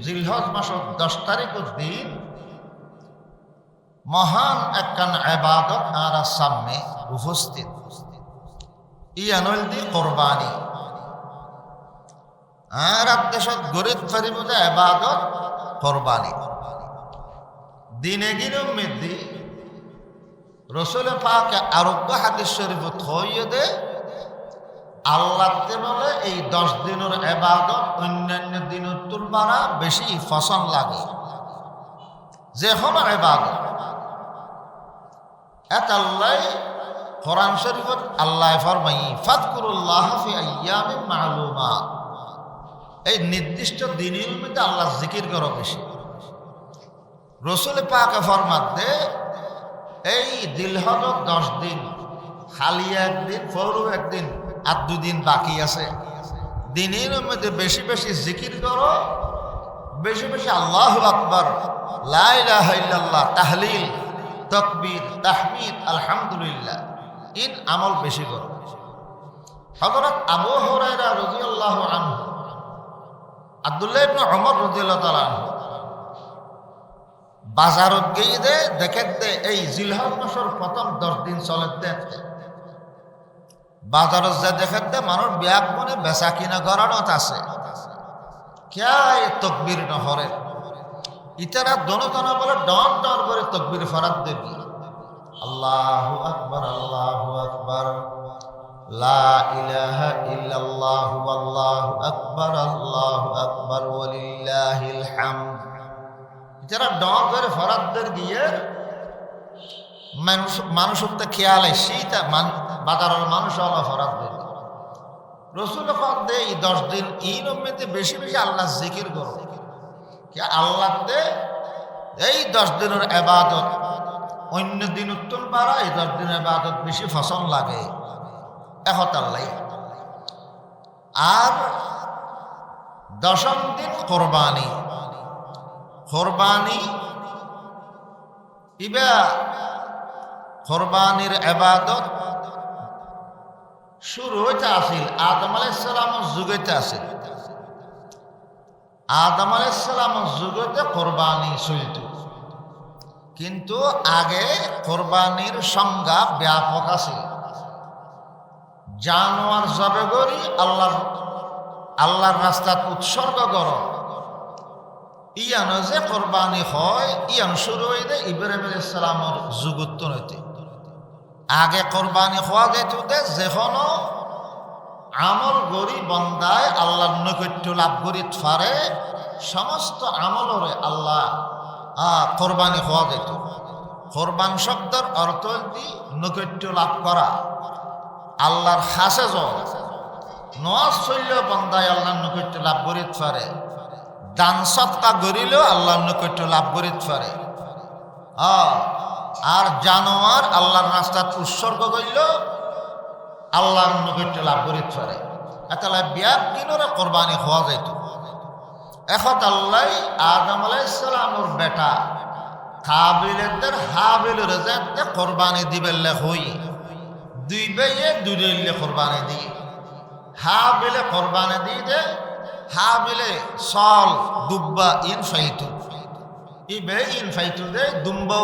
জিলহজ মাসের 10 তারিখের দিন মহান একখান ইবাদত আর সামনে উপস্থিত ইয়ানল দি কোরবানি আর দেশত গরিব ফরিব ইবাদত কোরবানি দিনে গিরম মেদি রসুল পাক আরোগ্য হাদিস শরীফত হইয়ে দে আল্লাহতে বলে এই 10 দিনের ইবাদত অন্যান্য দিনের তুলনায় বেশি পছন্দ লাগে যে কোনো ইবাদত আল্লাহ কোরআন শরীফত আল্লাহ ফরমাই ফাযকুরুল্লাহ ফি আইয়ামিন মা'লুমাত এই নির্দিষ্ট দিনের মধ্যে আল্লাহ জিকির করো বেশি রসুল পাক ফরমাতে এই জিলহজের 10 দিন খালি একদিন পরও একদিন আর 2 দিন বাকি আছে দিনের মধ্যে বেশি বেশি জিকির করো বেশি বেশি আল্লাহু আকবার লা ইলাহা ইল্লাল্লাহ তাহলিল তাকবীর তাহমিদ আলহামদুলিল্লাহ ইন আমল বেশি করো হযরত আবু হুরায়রা রাদিয়াল্লাহু আনহু আব্দুল্লাহ ইবনে ওমর রাদিয়াল্লাহু তাআলা আনহু বাজারত গিয়ে দে দেখে দে এই জিলহজ মাসের প্রথম 10 দিন চলে দেখতে বাজারত যা দেখে দে মানুষ ব্যাগ মনে বেচা কিনা করানোত আছে ক্যা এ তকবীর নহরে ইতারা দোনো দোনো বলে ডন ডন করে তকবীর ফরাত দেবি আল্লাহু আকবার লা ইলাহা ইল্লাল্লাহু আল্লাহু আকবার ওয়ালিল্লাহিল হামদ যারা ডর করে ফরাতদের গিয়ে মানুষের তো খেয়াল আসি তা বাজারের মানুষ হলো ফরাতদের রসুল দে এই 10 দিন এই নম্বরতে বেশি বেশি আল্লাহ জিকির করো কি আল্লাহতে এই 10 দিনের ইবাদত অন্য দিন উত্তম পারা এই 10 দিনের ইবাদত বেশি পছন্দ লাগে এখন আল্লাহ আর 10ম দিন কোরবানি কোরবানি ইবা কোরবানির ইবাদত শুরু হইতে আসিল আদম আলাইহিস সালামের যুগেতে আসিল আদম আলাইহিস সালামের যুগেতে কোরবানি চলত কিন্তু আগে কোরবানির সংজ্ঞা ব্যাপক আছে জানোয়ার জবে করি আল্লাহর রাস্তাত উৎসর্গ করো ইয়ানো যে কোরবানি হয় ইয়ান শুরু হইতে ইব্রাহিম আলাইহিস সালামের যুগত নইতে আগে কোরবানি হওয়া যেত যে কোনো আমল গরি বন্দায় আল্লাহর নৈকট্য লাভ করি পারে সমস্ত আমলরে আল্লাহ কোরবানি হওয়া যেত কোরবান শব্দের অর্থ দি নৈকট্য লাভ করা আল্লাহর খাসে নওয়াজ চলল বন্দায় আল্লাহর নৈকট্য লাভ করি পারে দান সৎকা করিলেও আল্লাহর নৈকট্য লাভ করিতে পারে আর জানোয়ার আল্লাহর রাস্তাত উৎসর্গ করিল আল্লাহর নৈকট্য লাভ করিতে পারে এতলা বিয়ার দিনরে কোরবানি হওয়া যাইত এখন আল্লাহ আদম আলাইহিস সালামের বেটা কাবিলের হাবিলের যাতে কোরবানি দিবেলে হই দুই ভাইয়ে দুইলে কোরবানি দিয়ে হাবিলে কোরবানি দিয়ে দে হাবিলে সল দুব্বা ইন ফাইতু ইবে ইন ফাইতু দে দুম্বা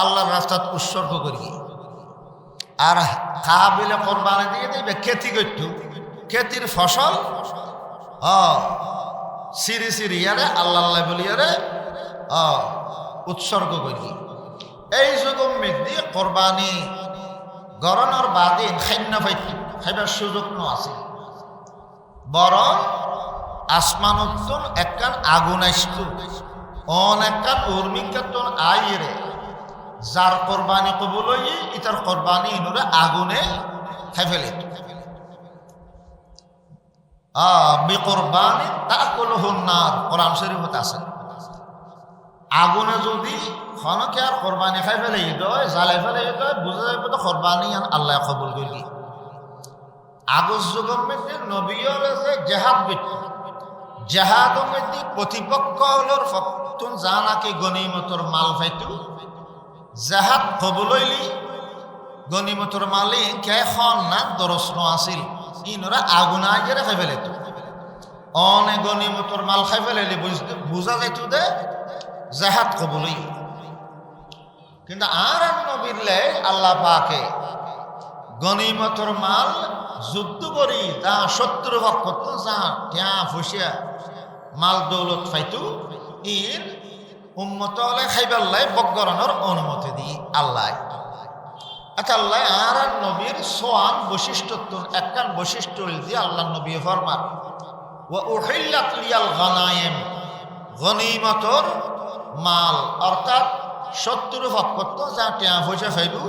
আল্লাহর রাস্তাত উৎসর্গ করি আর কাবিলে কোরবানি দিয়ে দিবে খেতি করত খেতির ফসল সিরি সিরিয়ারে আল্লাহ বলিয়ারে উৎসর্গ করি এই যুগম মেঘদি কোরবানি গরনের বাদে খান্য পাইত খাইবার সুযোগ ন আছে বরং আসমান উত্তন একখান আগুন আসত অন একখান উর্মিকাতন আইরে যার কোরবানি কবুল হই ইতার কোরবানি ইনুরে আগুনে খাই ফেলে বিকোরবানি তাকুলুহুন নার কোরআন শরীফত আছে আগুনে যদি খনকে আর কোরবানি খাই ফেলে ইদয় জ্বালাই ফেলে ইদয় বুঝা যাবে তো কোরবানি আল্লাহ কবুল করি আগজ যুগের মধ্যে নবীর যে জেহাদ বিত জেহাদের মধ্যে প্রতিপক্ষ হলোর ফতুন জানাকে গনিমতর মাল ফাইতু জেহাদ কবুল হইলি গনিমতর মালি কে খন না দরস ন আছিল ইনরা আগুন আগেরে খাই ফেলে অনেক গনিমতর মাল খাই ফেলাইলে বুঝা যাইত দে জেহাদ কবুলই। কিন্তু আর নবীরলে আল্লাহ পাকে গনিমতর মাল যুদ্ধ করি তা শত্রু ভক্ত করতো যা টিয়া ফুসিয়া মাল দৌলত পাইতু ইন উম্মত হলে খাইবাল্লাই বকগরণের অনুমতি দি আল্লাহ। আচ্ছা আল্লাহ আর নবীর সোয়ান বৈশিষ্ট্য একখান বৈশিষ্ট্য দিয়ে আল্লাহ নবী ফরমান ওয়া উহিল্লাত লিয়াল গানায়েম, গনিমতর মাল অর্থাৎ শত্রু ভক্ত যা টিয়া ফুসিয়া ফাইবু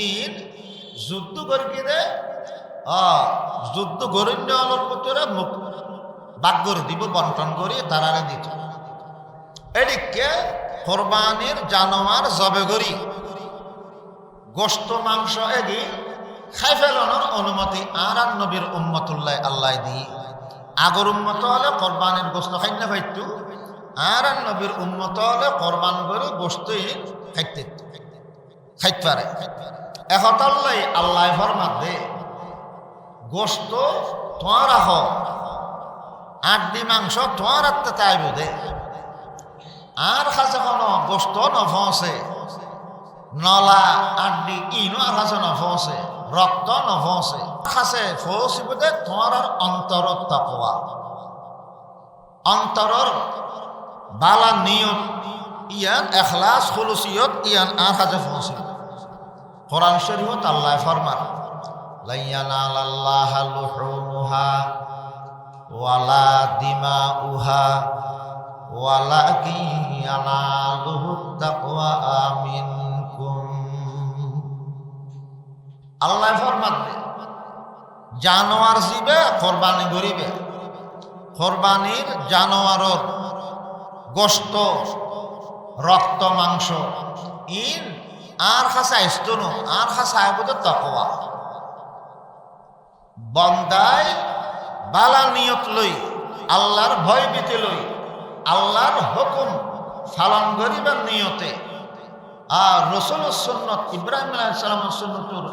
ইন যুদ্ধ করি কি দে যুদ্ধ গরিন্য আলোর ভিতরে মুখ বাক করে দিব, বন্টন করি তারারে দিত। এদিকে কোরবানির জানোয়ার জবে করি গোস্ত মাংস এগি খাই ফেলানোর অনুমতি আর নবীর উম্মতুল্লাহ আল্লাহ দি। আগর উম্মত হলে কোরবানির গোস্ত খাই না পাইতু, আর নবীর উম্মত হলে কোরবান করে গোস্তই খাইতে পারে। একতাল্লাই আল্লাহ ফরমাত দে গোস্ত তোমার রাখ, আড্ডি মাংস তোমার আত্মা তাইব দে। আর কাছে কোনো গোস্ত নফসে, নলা আড্ডি ইনো আর কাছে নফসে, রক্ত নফসে কাছে ফসিব দে তোমার অন্তর তাকওয়া, অন্তরর বালা নিয়ত ইয়ান এখলাস খুলুসিয়ত ইয়ান আর কাছে ফসিব। কোরআন শরীফত আল্লাহ ফরমান লা ইয়ানালাল্লাহা লুহুমুহা ওয়ালা দিমাউহা ওয়ালাকিন ইয়ানালুহুত তাকওয়া মিনকুম। আল্লাহ ফরমান জানোয়ার জিবে কোরবানি করিবে, কোরবানির জানোয়ারের গোশত রক্ত মাংস ইন আর খাসা ইস্তনু আর খাসা আইবুদ তাকওয়া। বন্দায় বালা নিয়ত লই আল্লাহর ভয় ভীতি লই আল্লাহর হুকুম পালন করিবার নিয়তে আর রসুলের সুন্নত ইব্রাহিম আলাইহিস সালামের সুন্নতর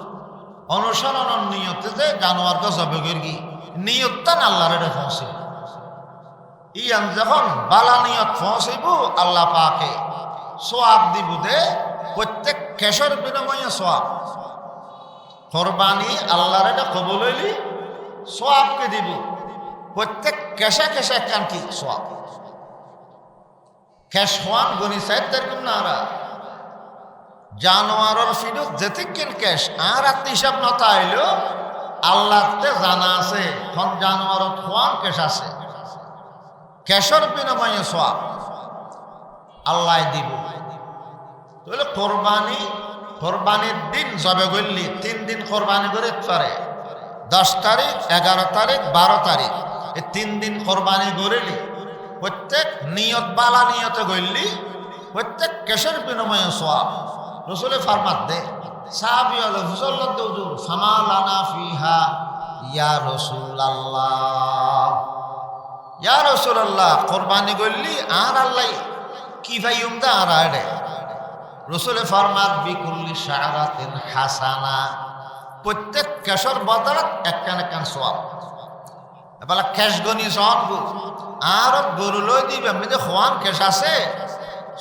অনুসরণের নিয়তে যে জানোয়ারকে জবে করি নিয়তটা আল্লাহর এটা পৌঁছে। ইয়ান যখন বালা নিয়ত পৌঁছিব আল্লাহ পাকে সোয়াব দিব দে, প্রত্যেক কেশর বিনিময়ে সোয়াব। কোরবানি আল্লাহর এটা কবুল হইলি সোয়াবকে দিব, প্রত্যেক কেশা কেশা কান কি সোয়াব। কেশ হওয়ান গনি সাইড নারা জানোয়ারের ফিডুক যেতিকিন কেশ আর হিসাব নতা হইল আল্লাহতে জানা আছে কোন জানোয়ারত হওয়ান কেশ আছে, কেশর বিনিময়ে সোয়াব আল্লাহ দিব। তাহলে কোরবানির দিন জবে করলি 3 দিন কোরবানি করে পারে, 10 তারিখ 11 তারিখ 12 তারিখ এই 3 দিন কোরবানি করিলি, প্রত্যেক নিয়ত বালা নিয়তে গইলি প্রত্যেক কেশের বিনিময়ে সোয়াব। রসুলে ফারমাত দে সাহাবী হলো হুজুর হুজুর ফামা লানা ফিহা ইয়া রাসূলুল্লাহ, ইয়া রাসূলুল্লাহ কোরবানি করলি আর আল্লাহ কি ভাইম দা আর আড়ে। রসুলে ফরমাত বিকুল্লি শারাতিন হাসানা, প্রত্যেক কেশর বদলত একখান একখান সোয়াব। এবার কেশ গনি জন আর গরু লই দিবে আমি যে খোয়ান কেশ আছে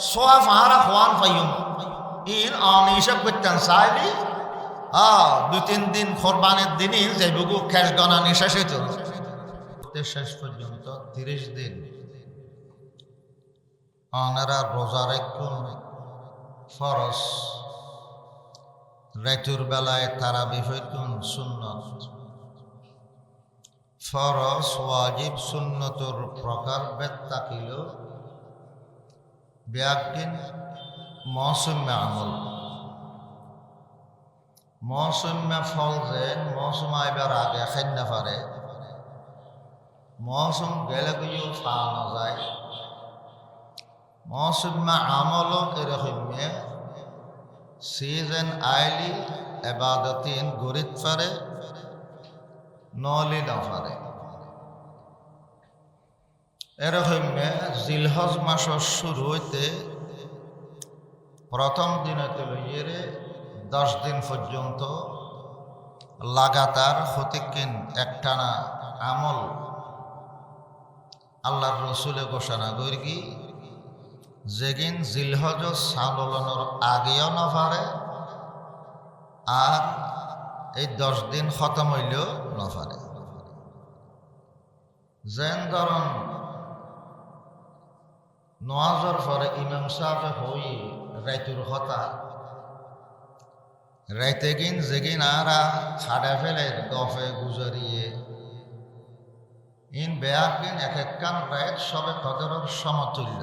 সোয়াব আর খোয়ান পাইম ইন অন হিসাব করতেন চাইলি 2-3 দিন কোরবানির দিনই যে বুকু কেশ গনা নিঃশ্বাস হইত শেষ পর্যন্ত 30 দিন অনারা রোজা রাখুন ফরজ, রাতুর বেলায় তারাবি হইতুন সুন্নত। ফরজ ওয়াজিব সুন্নতর প্রকার বেদ তাকিল ব্যাকিন মৌসুমে আমল। মৌসুমে ফল যে মৌসুম আইবার আগে খাই না পারে, মৌসুম গেলে গিয়েও পাওয়া যায়। মৌসুমে আমলও এরকমে সিজন আইলি এবাদতিন গরিত পারে নলি না পারে। এরকমে জিলহজ মাসের শুরু হইতে প্রথম দিনতে লইয়ে 10 দিন পর্যন্ত লাগাতার হতিকিন একটানা আমল আল্লাহর রসুলে ঘোষণা করি যেগিন জিলহজ সালনের আগেও নফারে আর এই 10 দিন খতম হইলেও নফারে। যেন ধরুন নওয়াজর পরে ইমাম সাহেব হই রাইতুর হতা রাইতে গিন যেগিন আরা খাড়া ফেলে গফে গুজরিয়ে ইন বেয়ার দিন এক একখান রায়ত সবে কদরের সমতুল্য।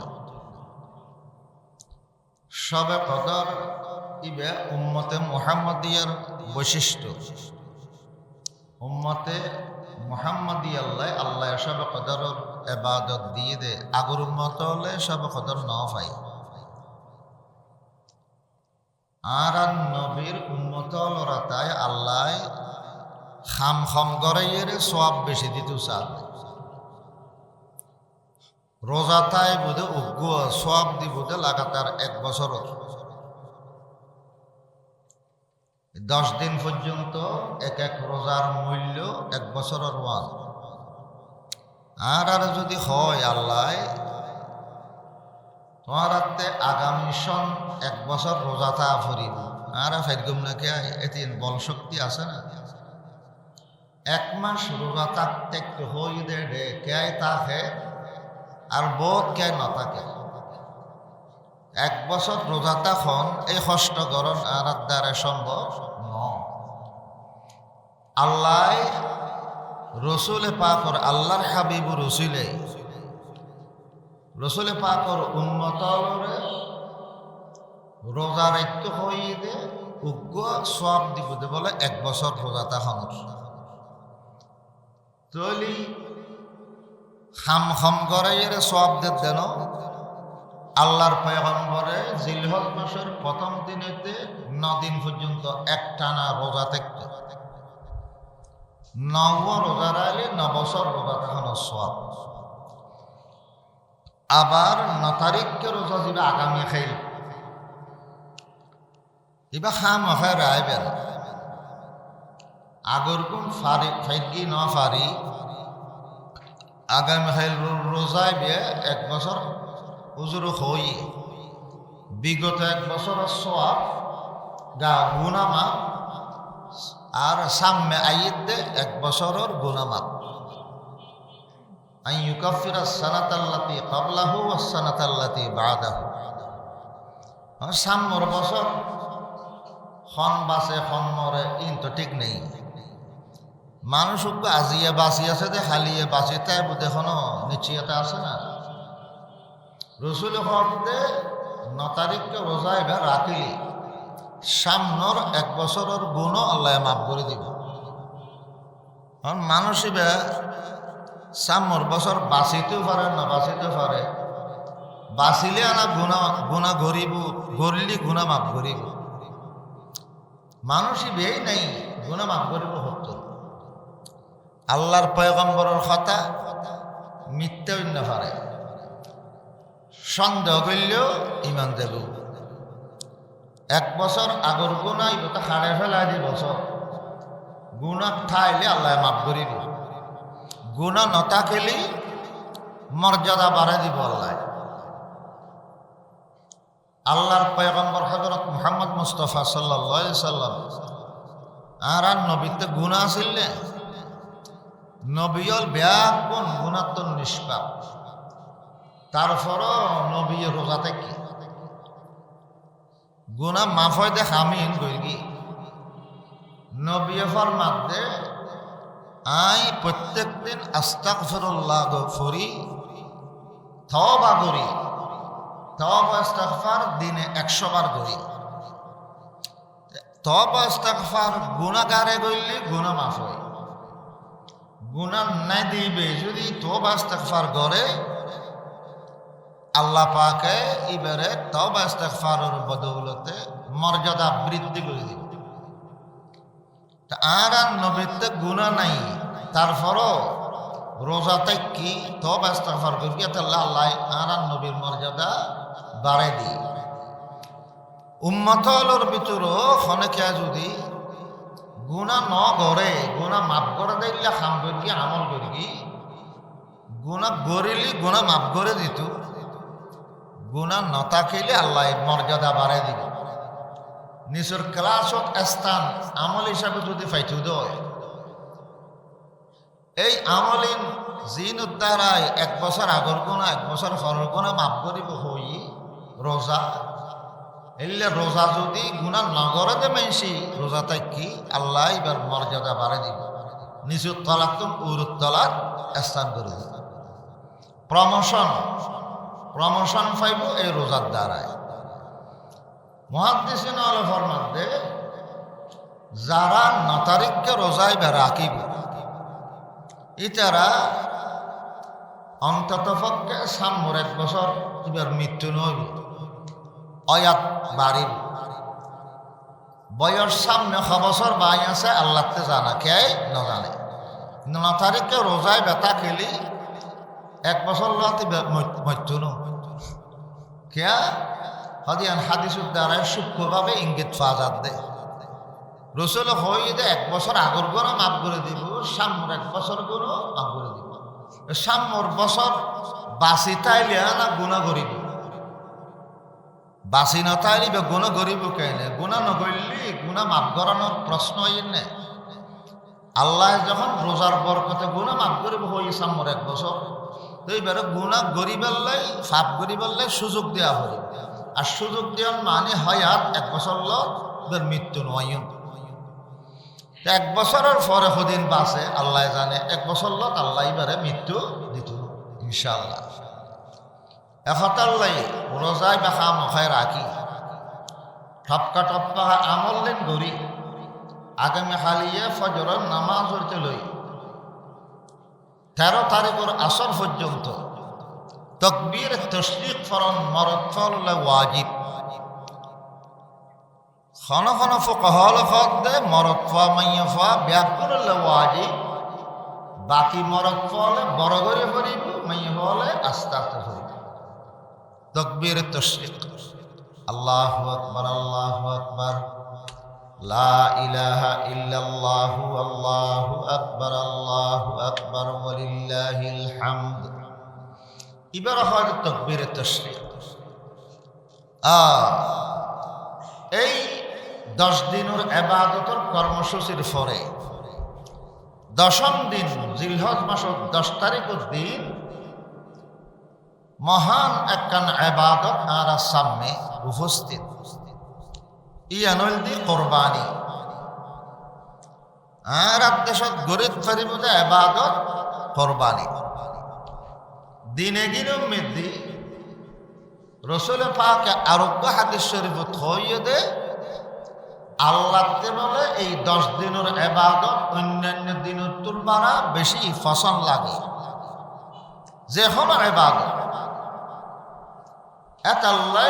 সবে কদর ইবে উম্মতে মুহাম্মদিয়ার বৈশিষ্ট্য। উম্মতে মুহাম্মদিয়াল্লাহ আল্লাহ সবে কদরের ইবাদত দিয়ে দে, আগর উম্মত হলে সবে কদর ন পাই। আর নবীর উম্মত হলরা তাই আল্লাহ খাম খাম গড়াইয়ের সব বেশি দিত চাল। রোজা তাই বোধে উগ্র সব দি বোধে লাগাতার 1 বছর 10 দিন পর্যন্ত এক এক রোজার মূল্য 1 বছরের ওয়ান। আর যদি হয় আল্লাহ তোমার হাতে আগামী সন 1 বছর রোজা তা ফুরিব আর ফাইগুম নাকি এতিন বল শক্তি আছে না। 1 মাস রোজা থাকতে হই দে কে তাকে আর বহুত কে না থাকে। 1 বছর রোজা তখন এই কষ্ট গরম আর দ্বারা সম্ভব ন। আল্লাহ রসুলে পাকর আল্লাহর হাবিব রসুলে পাকর উন্মত রোজা রাখত হয়ে দে উগ্র সব দিব দে বলে 1 বছর রোজা তখন তৈলি খাম খাম গড়াইয়ের সব দেন। আল্লাহর পয়গম্বরে জিলহজ মাসের প্রথম দিনেতে 9 দিন পর্যন্ত একটানা রোজা থাকত। 9 রোজা রাখলে 9 বছর রোজা তখন সব। আবার 9 তারিখকে রোজা দিবে আগামী খাইল এবার খাম খায় রায়বেন আগর কোন ফারি ফাইকি ন ফারি আগামী খাইল রোজায় বিয়ে 1 বছর উজুর হই বিগত 1 বছরের সব গা গুনামা আর সামনে আইত দে 1 বছরের গুনামাপ আই ইউকাফিরা সানাতাল্লাতি ক্বাবলাহু ওয়াস সানাতাল্লাতি বাদাহু। সামনের বছর খন বাসে খন মরে ইন তো ঠিক নেই। মানুষ আজিয়ে বাঁচি আছে যে হালিয়ে বাঁচি তাই দেখো নিশ্চয়তা আছে না। রসুল হতে 9 তারিখকে রোজা এবার রাখিলি সামনের 1 বছরের গুণও আল্লাহ মাফ করে দিব। মানুষ এবার সামনের বছর বাঁচিতেও পারে না বাঁচিতে পারে। বাঁচিলে আনা গুণা গরিব গরিলি গুণা মাফ করিব। মানুষই বেই নাই গুণা মাফ করিব হতো। আল্লাহর পয়গম্বরের কথা মিথ্যা অন্য পারে সন্দেহ করলেও ইমান দেব। 1 বছর আগর গুণা ইবতা হারে ফেলাই দি বছর গুণা খাইলে আল্লাহ মাফ করিব। গুণা নতা খেলি মর্যাদা বাড়াই দিব আল্লাহ। আল্লাহর পয়গম্বর হযরত মুহাম্মদ মুস্তাফা সাল্লাল্লাহু আলাইহি সাল্লাম আর নবীতে গুণা আছিল না। নবীল ব্যাপন গুণাত্মক নিষ্পাপ তারপরও নবী রোজা থেকে গুণা মাফ হয় দেখ আমিন গই নবী ফরমাতে আই প্রত্যেক দিন আস্তাগফিরুল্লাহ গফরি তওবা করি। তওবা ইস্তিগফার দিনে 100 বার করি। তওবা ইস্তিগফার গুনাহগারে কইলে গুনাহ মাফ হয়। গুনাহ নাই দিবে যদি তওবা ইস্তিগফার করে আল্লাহ পাকে এবারে তওবা ইস্তিগফারের বদৌলতে মর্যাদা বৃদ্ধি করে দিবে। আর নবীতে গুনাহ নাই তারপরও রোজাতে কি তওবা ইস্তিগফার করি আল্লাহ আর নবীর মর্যাদা বাড়াই দিই। উম্মতর ভিতরও অনেকে যদি গুণা ন করে গুণা মাফ করে দিলে খাম করি আমল করি গুণা গরিলি গুণা মাফ করে দিত, গুণা নতা খেলে আল্লাহ মর্যাদা বাড়াই দিব। নিজের ক্লাসত স্থান আমল হিসাবে যদি পাইতো দেয়, এই আমলিন জিন উদ্ধারায় 1 বছর আগর গুণা 1 বছর পরের গুণা মাফ করিব হই রোজা। এলে রোজা যদি গুণা নগরে দে মেনছি রোজা তাই কি আল্লাহ এবার মর্যাদা বাড়াই দিব, নিজের তলাক তো উরুত তলাক স্থান করে দিব। প্রমোশন পাইব এই রোজার দ্বারায়। মুহাদ্দিসিন আল ফরমাতে যারা 9 তারিখকে রোজায় রাখিব ইতারা অন্তত পক্ষে সামর 1 বছর এবার মৃত্যু নইব, অয়াত বাড়িব। বয়স সামনে 6 বছর বাই আছে আল্লাহতে জানা, কে না জানে। 9 তারিখে রোজায় বেতা খেলি 1 বছর লাতে মৃত্যু ন কেয়া হদিয়ান হাদিসুর দ্বারায় সূক্ষ্মভাবে ইঙ্গিত ফাজাত দে। রসুল হয়ে দে 1 বছর আগর গুণা মাফ করে দিব, সামর 1 বছর গুণা মাফ করে দিব। সামর বছর বাসি তাইলে না গুণা করিব, বাসি না তাইলে বা গুণা করিব কেনে? গুণা নগরলি গুণা মাফ করানোর প্রশ্ন নে। আল্লাহ যখন রোজার বরকতে গুণা মাফ করিব হই সামর 1 বছর, তো এইবারে গুণা গরিবেল্লাই ফাপ গরিবেল্লাই সুযোগ দেওয়া হইব। আর সুযোগ দেওয়ার মানে হয়াত 1 বছর লোক মৃত্যু নয়। 1 বছরের পরে হদিন বাসে আল্লাহ জানে, 1 বছর লোক আল্লাহ এবারে মৃত্যু দিত ইনশাআল্লাহ। এখতাল্লাই রোজায় বা খা মখায় রাখি ঠপকা টপকা আমল দিন গড়ি আগামী হালিয়ে ফজরের নামাজ হইতে লই 13 তারিখের আসর পর্যন্ত তকবীর তশরিক ফরন মরদ ফল ওয়াজিব। খন খন ফুকাহাল দে মরদ ফা মাইয়া ফা ব্যাকুল ওয়াজিব, বাকি মরদ ফলে বড় করে ফরিব, মাইয়া ফলে আস্তে আস্তে ফরিব। তকবীর তশরিক আল্লাহু আকবার আল্লাহু আকবার লা ইলাহা ইল্লাল্লাহু আল্লাহু আকবার ওয়ালিল্লাহিল হামদ। এবার হয় তাকবীর তাশরিক। এই 10 দিনের ইবাদতের কর্মসূচির পরে 10ম দিন জিলহজ মাসের 10 তারিখের দিন মহান একখান ইবাদত আর সামনে উপস্থিত। ইয়ানুল দি কোরবানি। আর দেশত গরিব ফরিবতে ইবাদত কোরবানি। দিনে গিরম মেদি রসুল পাক আরোগ্য হাদিস শরীফ থইয়ে দে আল্লাহতে বলে এই 10 দিনের ইবাদত অন্যান্য দিনের তুলনায় বেশি পছন্দ লাগে। যে কোনো ইবাদত আল্লাহ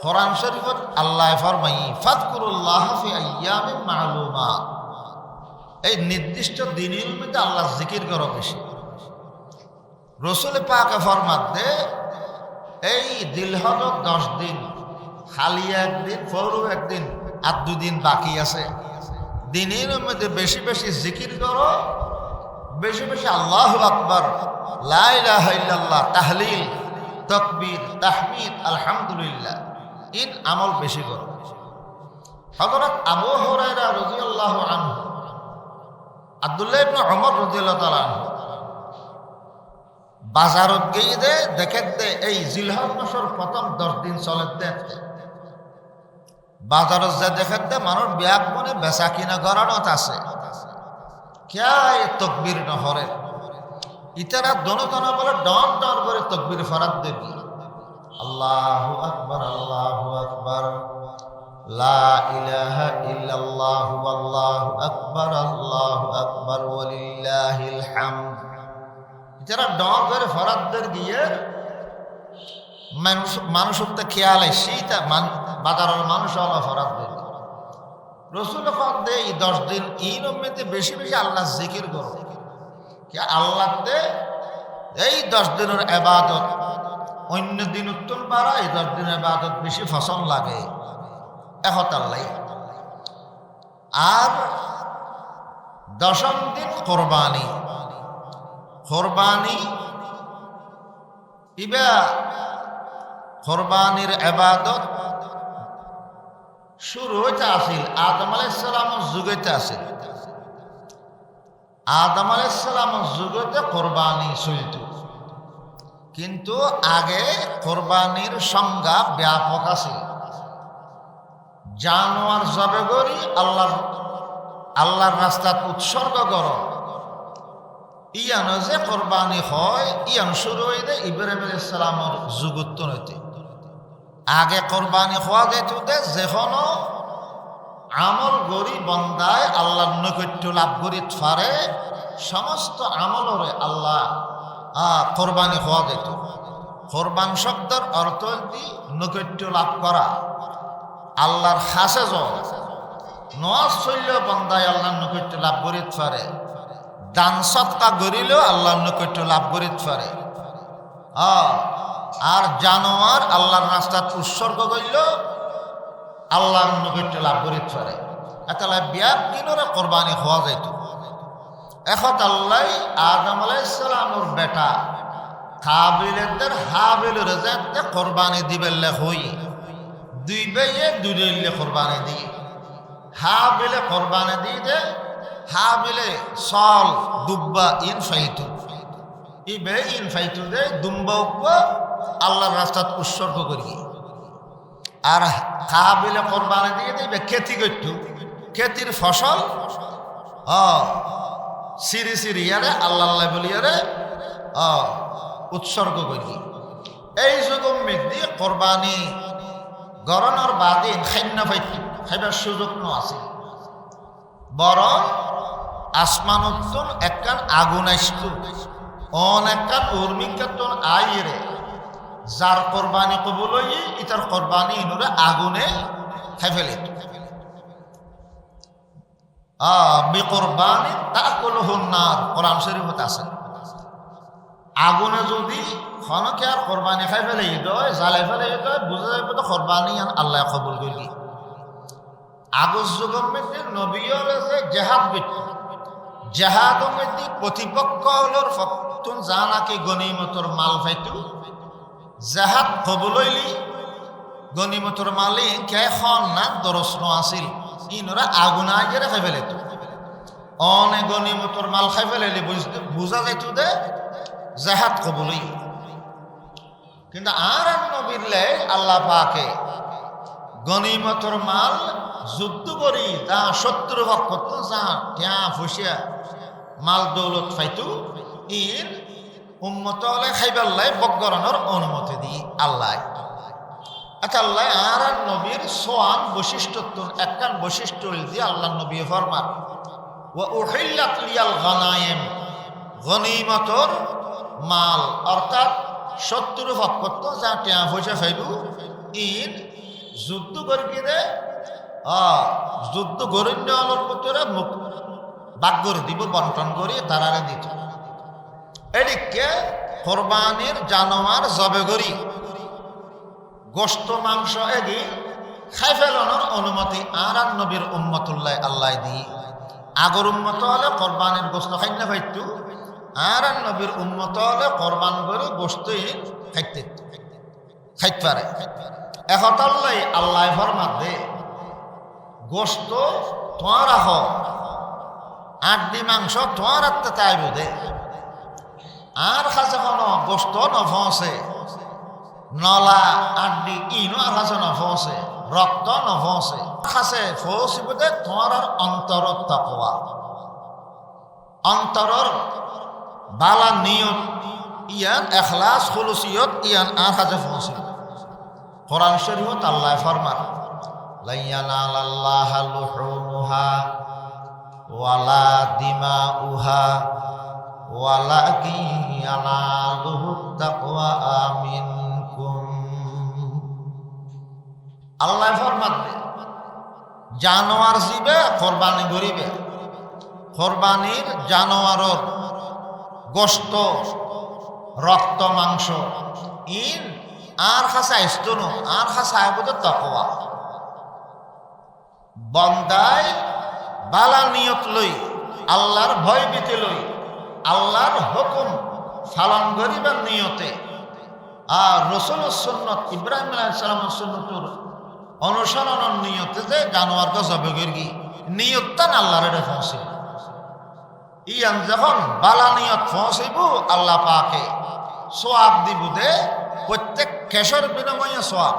কোরআন শরীফত আল্লাহ ফরমাই ফাযকুরুল্লাহ ফি আইয়ামিন মা'লুমাত। এই নির্দিষ্ট দিনের মধ্যে আল্লাহ জিকির করো বেশি। রসুল পাক ফরমাতে এই জিলহজের 10 দিন খালি একদিন পরও একদিন আর 2 দিন বাকি আছে, দিনের মধ্যে বেশি বেশি জিকির করো, বেশি বেশি আল্লাহু আকবার লা ইলাহা ইল্লাল্লাহ তাহলিল তাকবীর তাহমিদ আলহামদুলিল্লাহ ইন আমল বেশি করো। হযরত আবু হুরায়রা রাদিয়াল্লাহু আনহু, আব্দুল্লাহ ইবনে ওমর রাদিয়াল্লাহু তাআলা আনহু বাজারত গিয়ে দে দেখে দে এই জিলহজ মাসের প্রথম 10 দিন চলে দেখতে বাজারত যা দেখে দে মানুষ ব্যাগ মনে বেচা কিনা করানোত আছে, কে তকবীর নহরে ইতারা দোনো বলে ডন ডন করে তকবীর ফরাত দেবি আল্লাহু আকবার লা ইলাহা ইল্লাল্লাহু আল্লাহু আকবার ওয়ালিল্লাহিল হামদ। যারা ডর করে ফরাতদের গিয়ে মানুষের তো খেয়াল আসছে বাজারের মানুষ আল্লাহ ফরাত দেবে। রসুল দে এই 10 দিন এই নম্মেতে বেশি বেশি আল্লাহ জিকির করো, আল্লাহতে এই 10 দিনের ইবাদত অন্য দিন উত্তম পারা এই 10 দিনের ইবাদত বেশি পছন্দ লাগে একতাল্লাই। আর 10ম দিন কোরবানি। কোরবানি ইবা কোরবানির ইবাদত শুরু হইতে আসিল আদম আলাইহিস সালামের যুগেতে আসিল। আদম আলাইহিস সালামের যুগেতে কোরবানি চলত, কিন্তু আগে কোরবানির সংজ্ঞা ব্যাপক আছে। জানোয়ার জবে করি আল্লাহর রাস্তাত উৎসর্গ কর, ইয়ানো যে কোরবানি হয় ইয়ান শুরু হইতে ইব্রাহিম আলাইহিস সালামের যুগত হইতে। আগে কোরবানি হওয়া যেত যেকোনো আমল গরি বন্দায় আল্লাহর নৈকট্য লাভ করি পারে, সমস্ত আমলরে আল্লাহ কোরবানি হওয়া যেত। কোরবান শব্দের অর্থ নৈকট্য লাভ করা, আল্লাহর হাসে নওয়াজ চললেও বন্দায় আল্লাহর নৈকট্য লাভ করি পারে, দান সৎকা করিলেও আল্লাহর নৈকট্য লাভ করি পারে। আর জানোয়ার আল্লাহর রাস্তাত উৎসর্গ করিল আল্লাহর নৈকট্য লাভ করি পারে। এতলা ব্যাপ কিনরে কোরবানি হওয়া যাইত। এখন আল্লাহ আদম আলাইহিস সালামের বেটা কাবিলের হাবিলের যাতে কোরবানি দিবেলে হই, দুই ভাইয়ে দুইলে কোরবানি দিয়ে। হাবিলে কোরবানি দিয়ে দে, হাবিলে সল দুব্বা ইন ফাইতু, ইবে ইন ফাইতু দে দুম্বা আল্লাহর রাস্তাত উৎসর্গ করি। আর কাবিলে কোরবানি দিয়ে দিবে খেতি করতু, খেতির ফসল সিরি সিরিয়ারে আল্লাহ বলিয়ারে উৎসর্গ করি। এই যুগম মেঘদি কোরবানি গরণের বাদে খান্য পাইত খাইবার সুযোগ ন আছে, বরং আসমান উত্তন একখান আগুন আসত, অন একখান উর্মিকাতন আইরে যার কোরবানি কবুল হই ইতার কোরবানি ইনুরে আগুনে খাই ফেলিত। বিকোরবানি তাকুলুহুন নার, কোরআন শরীফত আছে। আগুনে যদি খনকে আর কোরবানি খাই ফেলে দয় জ্বালাই ফেলে দয় বুঝা যাবে তো কোরবানি আল্লাহ কবুল করি। আগজ যুগের মধ্যে নবী হলে যে জেহাদ বিত, জেহাদের মধ্যে প্রতিপক্ষ হলোর ফতুন যা নাকি গনিমতর মাল পাইতো, জেহাদ কবুল হইলি গনিমতর মালি কে খন না দরস্ন আসিল, ইনরা আগুন আগে খাই ফেলেত। অনে গনিমতর মাল খাই ফেলাইলি বুঝা যাইত দে জেহাদ কবুলই। কিন্তু আর নবীরলে আল্লাহ পাকে গনিমতর মাল যুদ্ধ করি তা শত্রু পক্ষ যা টিয়া ফুসিয়া মাল দৌলত পাইতো, ইন উম্মত হলে খাইবাল্লাই বকগরণের অনুমতি দি আল্লাহ। আচ্ছা আল্লাহ আর নবীর সোয়ান বৈশিষ্ট্য একখান বৈশিষ্ট্য দিয়ে আল্লাহ নবী ফরমান ওয়া উহিল্লাত লিয়াল গনায়েম, গনিমতর মাল অর্থাৎ শত্রু পক্ষ যা টিয়া পয়সা খাইব ইন যুদ্ধ করি দে যুদ্ধ গরিব নেওয়ার ভিতরে মুখ বাক করে দিব, বন্টন করি তারারে দিত। এদিকে কোরবানির জানোয়ার জবে করি গোস্ত মাংস এগি খাই ফেলানোর অনুমতি আর নবীর উম্মতুল্লাহ আল্লাহ দি। আগর উম্মত হলে কোরবানির গোস্ত খাই না পাইতো, আর নবীর উম্মত হলে কোরবান করে গোস্তই খাইতে পারে। একতাল্লাই আল্লাহ ফরমাত দে গোস্ত তোমার রাখ, আড্ডি মাংস তোমার আত্মা চাইব দে। আর কাছে কোনো গোস্ত নফসে, নলা আড্ডি ইনো আর কাছে নফসে, রক্ত নফসে কাছে ফসিব দে তোমার আর অন্তরত তাকওয়া, অন্তরর বালা নিয়ত ইয়ান এখলাস খুলুসিয়ত ইয়ান আর কাছে ফসিব। কোরআন শরীফত আল্লাহ ফরমান লা ইয়ানালাল্লাহা লুহুমুহা ওয়ালা দিমাউহা ওয়ালাকিন ইয়ানালুহুত তাকওয়া মিনকুম। আল্লাহ ফরমান জানোয়ার জিবে কোরবানি করিবে, কোরবানির জানোয়ারের গোস্ত রক্ত মাংস ইন আর খাসা ইস্তনু আর খাসা আইবুদের তাকওয়া। বন্দায় বালা নিয়ত লই আল্লাহর ভয় ভীতি লই আল্লাহর হুকুম পালন করিবার নিয়তে আর রসুলের সুন্নত ইব্রাহিম আলাইহিস সালামের সুন্নতের অনুসরণের নিয়তে যে জানোয়ারকে জবে করি নিয়তটা আল্লাহর এটা পৌঁছে ইয়ান যখন বালা নিয়ত পৌঁছাইব আল্লাহ পাকে সোয়াব দিব দে প্রত্যেক কেশর বিনিময়ে সোয়াব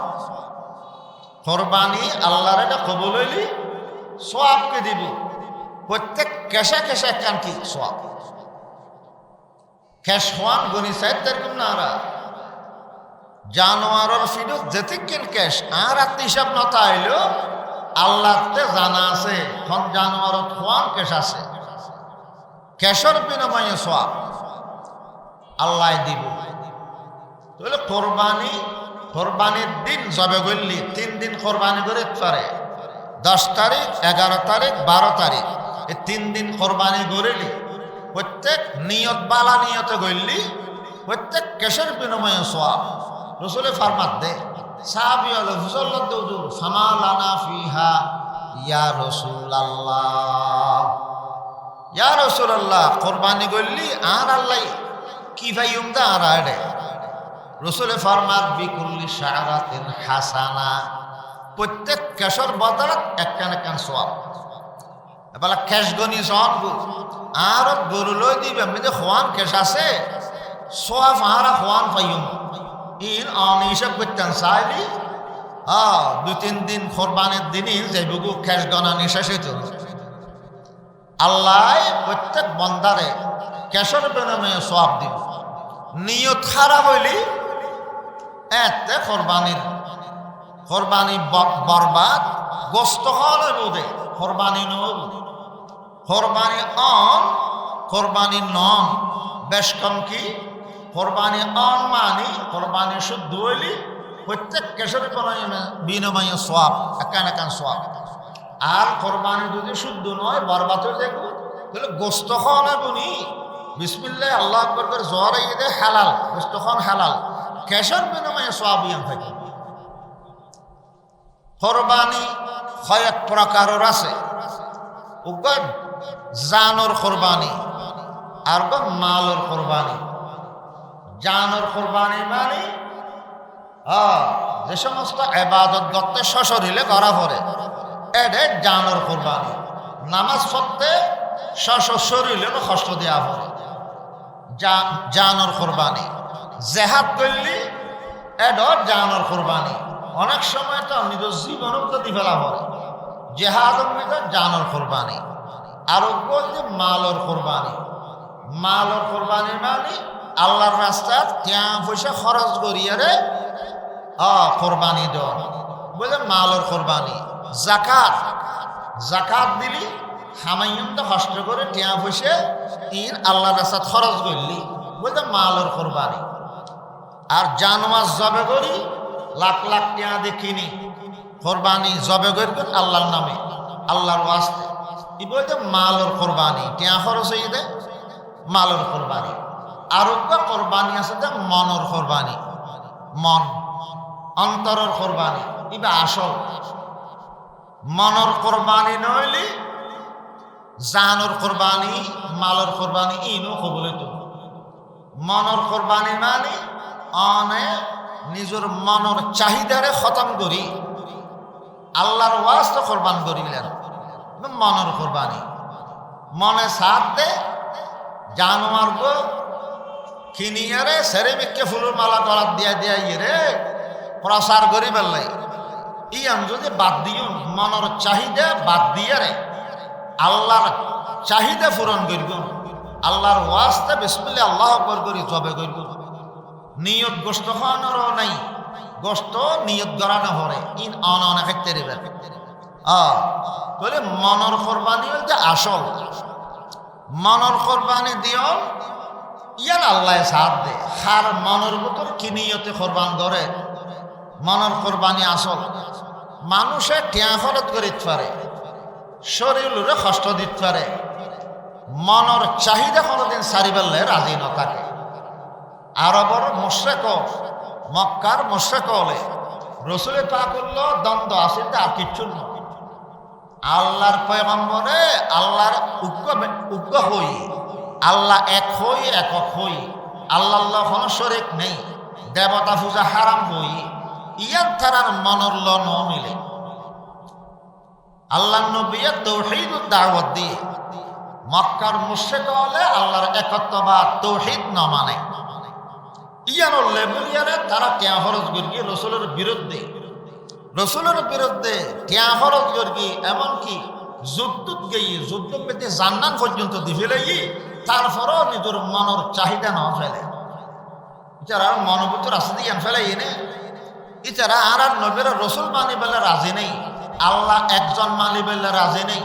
কোরবানি আল্লাহর এটা কবুল হইলি সোয়াবকে দিব প্রত্যেক কেশা কেশা কান কি সোয়াব কেশ হওয়ান গনি সাইতের নারা জানোয়ারের ফিডুক যেতিকেন কেশ আর আত্মীয় হিসাব নতা আইলো আল্লাহতে জানা আছে এখন জানোয়ারত হওয়ান কেশ আছে কেশর বিনিময়ে সোয়াব আল্লাহ দিব তাহলে কোরবানির দিন জবে করলি 3 দিন কোরবানি করে পারে 10 তারিখ 11 তারিখ 12 তারিখ এই 3 দিন কোরবানি করিলি প্রত্যেক নিয়ত বালা নিয়তে গইলি প্রত্যেক কেশর বিনিময়ে সোয়াব রসুলের ফারমাত দে সাহাবী হলো হুজুল্লাহ দৌদুর ফামালানা ফিহা ইয়া রাসূলুল্লাহ ইয়া রাসূলুল্লাহ কোরবানি করলি আর আল্লাহ কি ভাইম দা আর আড়ে রসুলের ফারমাত বিকুল্লি শাআরাতিন হাসানা প্রত্যেক কেশর বদলত একখান একখান সোয়াব এবার কেশ গনি সন আর গরু লই দিবে আমি যে খোয়ান কেশ আছে সোয়াব আর খোয়ান পাইম ইন অন হিসাব করতেন চাইলি 2-3 দিন কোরবানির দিনই যেবুকু কেশ গনা নিঃশ্বাস হইত আল্লাহ প্রত্যেক বন্দারে কেশর বিনিময়ে সোয়াব দিব নিয়ত খারাপ হইলি এতে কোরবানি বরবাদ গোস্ত হলে বোধে কোরবানি নব কোরবানি কোরবানি নন বেশ কম কি কোরবানি মানি কোরবানি শুদ্ধ হইলি প্রত্যেক কেশর বিনিময়ে সোয়াব একান একান সোয়াব আর কোরবানি যদি শুদ্ধ নয় বরবাদ হয়ে যাবে তাহলে গোস্ত খাওয়া গুনি বিসমিল্লাহ আল্লাহ আকবার করে জ্বর আইয়ে দে হালাল গোস্ত খাওয়া হালাল কেশর বিনিময়ে সোয়াব ইয়ান থাকে কোরবানি কয়েক প্রকারের আছে উগর জানর কোরবানি আর মালর কোরবানি জানর কোরবানি মানে যে সমস্ত ইবাদত করতে সশরীরে করা পড়ে এডে জানর কোরবানি নামাজ পড়তে সশরীরে কষ্ট দেওয়া পড়ে জানর কোরবানি জেহাদ করলি এডো জানর কোরবানি অনেক সময় তো নিজের জীবন দি ফেলা পড়ে জেহাদ জানর কোরবানি আর মালর কোরবানি মালর কোরবানি মানে আল্লাহর রাস্তায় টিয়া পয়সা খরচ করিয়ে রে কোরবানি দেওয়া বলে মালর কোরবানি জাকাত দিলি হামাইয়ন্ত কষ্ট করে টিয়া পয়সা ইন আল্লাহর রাস্তায় খরচ করলি বলে মালর কোরবানি আর জানোয়ার জবে করি লাখ লাখ টিয়া দিয়ে কিনি কোরবানি জবে করি আল্লাহর নামে আল্লাহর ওয়াস্তে ই বলতে মালর কোরবানি টিয়া খরচ হয়ে দে মালর কোরবানি আরোগ্য কোরবানি আছে যে মনর কোরবানি মন অন্তরের কোরবানি ইবা আসল মনর কোরবানি নইলি জানর কোরবানি মালর কোরবানি ইনো কবলিত মনর কোরবানি মানে অনে নিজের মনের চাহিদারে খতম করি আল্লাহর ওয়াস্তে কোরবান করিলেন মনের কোরবানি মনে সাথ দে জানোয়ার গো কিনিয়ারে সেরে বিকে ফুলের মালা গলাত দিয়া দিয়া ইয়ে প্রসার করি পেলাই ইয়ান যদি বাদ দিও মনের চাহিদা বাদ দিয়ে রে আল্লাহর চাহিদা পূরণ করব আল্লাহর ওয়াস্তে বিসমিল্লাহ আল্লাহ আকবার করি জবে করব নিয়ত গোস্ত খাওয়ানোরও নাই গোস্ত নিয়ত গড়ানো হরে ইন অনেক তেরিবে বলে মনের কোরবানি হচ্ছে আসল মনের কোরবানি দিও ইয়ান আল্লাহ সাথ দে হার মনের ভিতর কি নিয়তে কোরবান করে মনের কোরবানি আসল মানুষে টিয়া খরচ করিতে পারে শরীরে কষ্ট দিতে পারে মনের চাহিদা কোনোদিন সারি বেললে রাজি ন থাকে আরবর মুশরিক মক্কার মুশরিক হলে রসুলের পাকুল্ল দ্বন্দ্ব আছে আর কিচ্ছু না আল্লাহর পয়গম্বরে আল্লাহর উগ্র হই আল্লাহ এক হই একক হই আল্লাহ কোনো শরিক নেই দেবতা পূজা হারাম হই ইয়ার তারার মনর ল ন মিলে আল্লাহ নবীর তৌহিদ দাওয়াত দিয়ে মক্কার মুশরিক হলে আল্লাহর একত্ববাদ তৌহিদ ন মানে ইয়ানোর লেবুলিয়ারে তারা টিয়া খরচ করি রসুলের বিরুদ্ধে টিয়া খরচ করি এমনকি যুদ্ধ গিয়ে যুদ্ধ পেতে জান্নাত পর্যন্ত দি ফেলাই তারপরও নিজের মনের চাহিদা ন ফেলে ইচারা মনোভূত রাস্তা দিয়ে ফেলাই এনে ইচারা আর নবীর রসুল মানি বলে রাজি নেই আল্লাহ একজন মানি বলে রাজি নেই